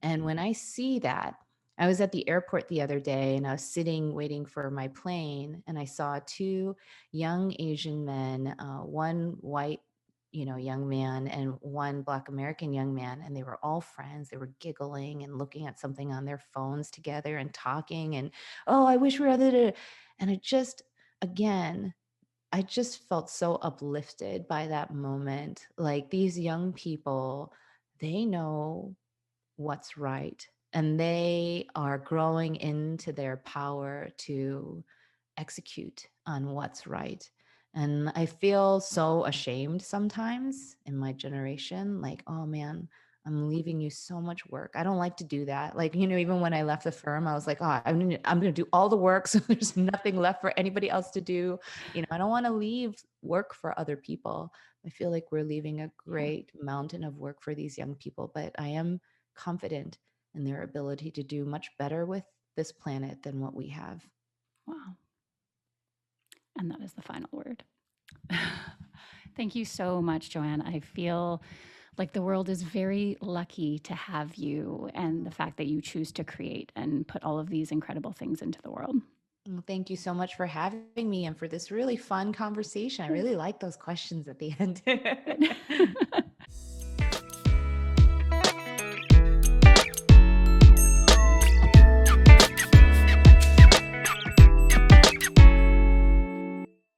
Speaker 2: And when I see that, I was at the airport the other day and I was sitting waiting for my plane, and I saw two young Asian men, one white, young man and one Black American young man, and they were all friends. They were giggling and looking at something on their phones together and talking, and oh, I wish we were other. And it just, again, I just felt so uplifted by that moment. Like these young people, they know what's right. And they are growing into their power to execute on what's right. And I feel so ashamed sometimes in my generation, like, oh man, I'm leaving you so much work. I don't like to do that. Like, even when I left the firm, I was like, oh, I'm going to do all the work. So there's nothing left for anybody else to do. I don't want to leave work for other people. I feel like we're leaving a
Speaker 1: Yeah.
Speaker 2: great mountain of work for these young people, but I am confident in their ability to do much better with this planet than what we have.
Speaker 1: Wow. And that is the final word. Thank you so much, Joanne. I feel like the world is very lucky to have you and the fact that you choose to create and put all of these incredible things into the world.
Speaker 2: Well, thank you so much for having me and for this really fun conversation. I
Speaker 1: Good.
Speaker 2: really like those questions at the end.
Speaker 1: Good.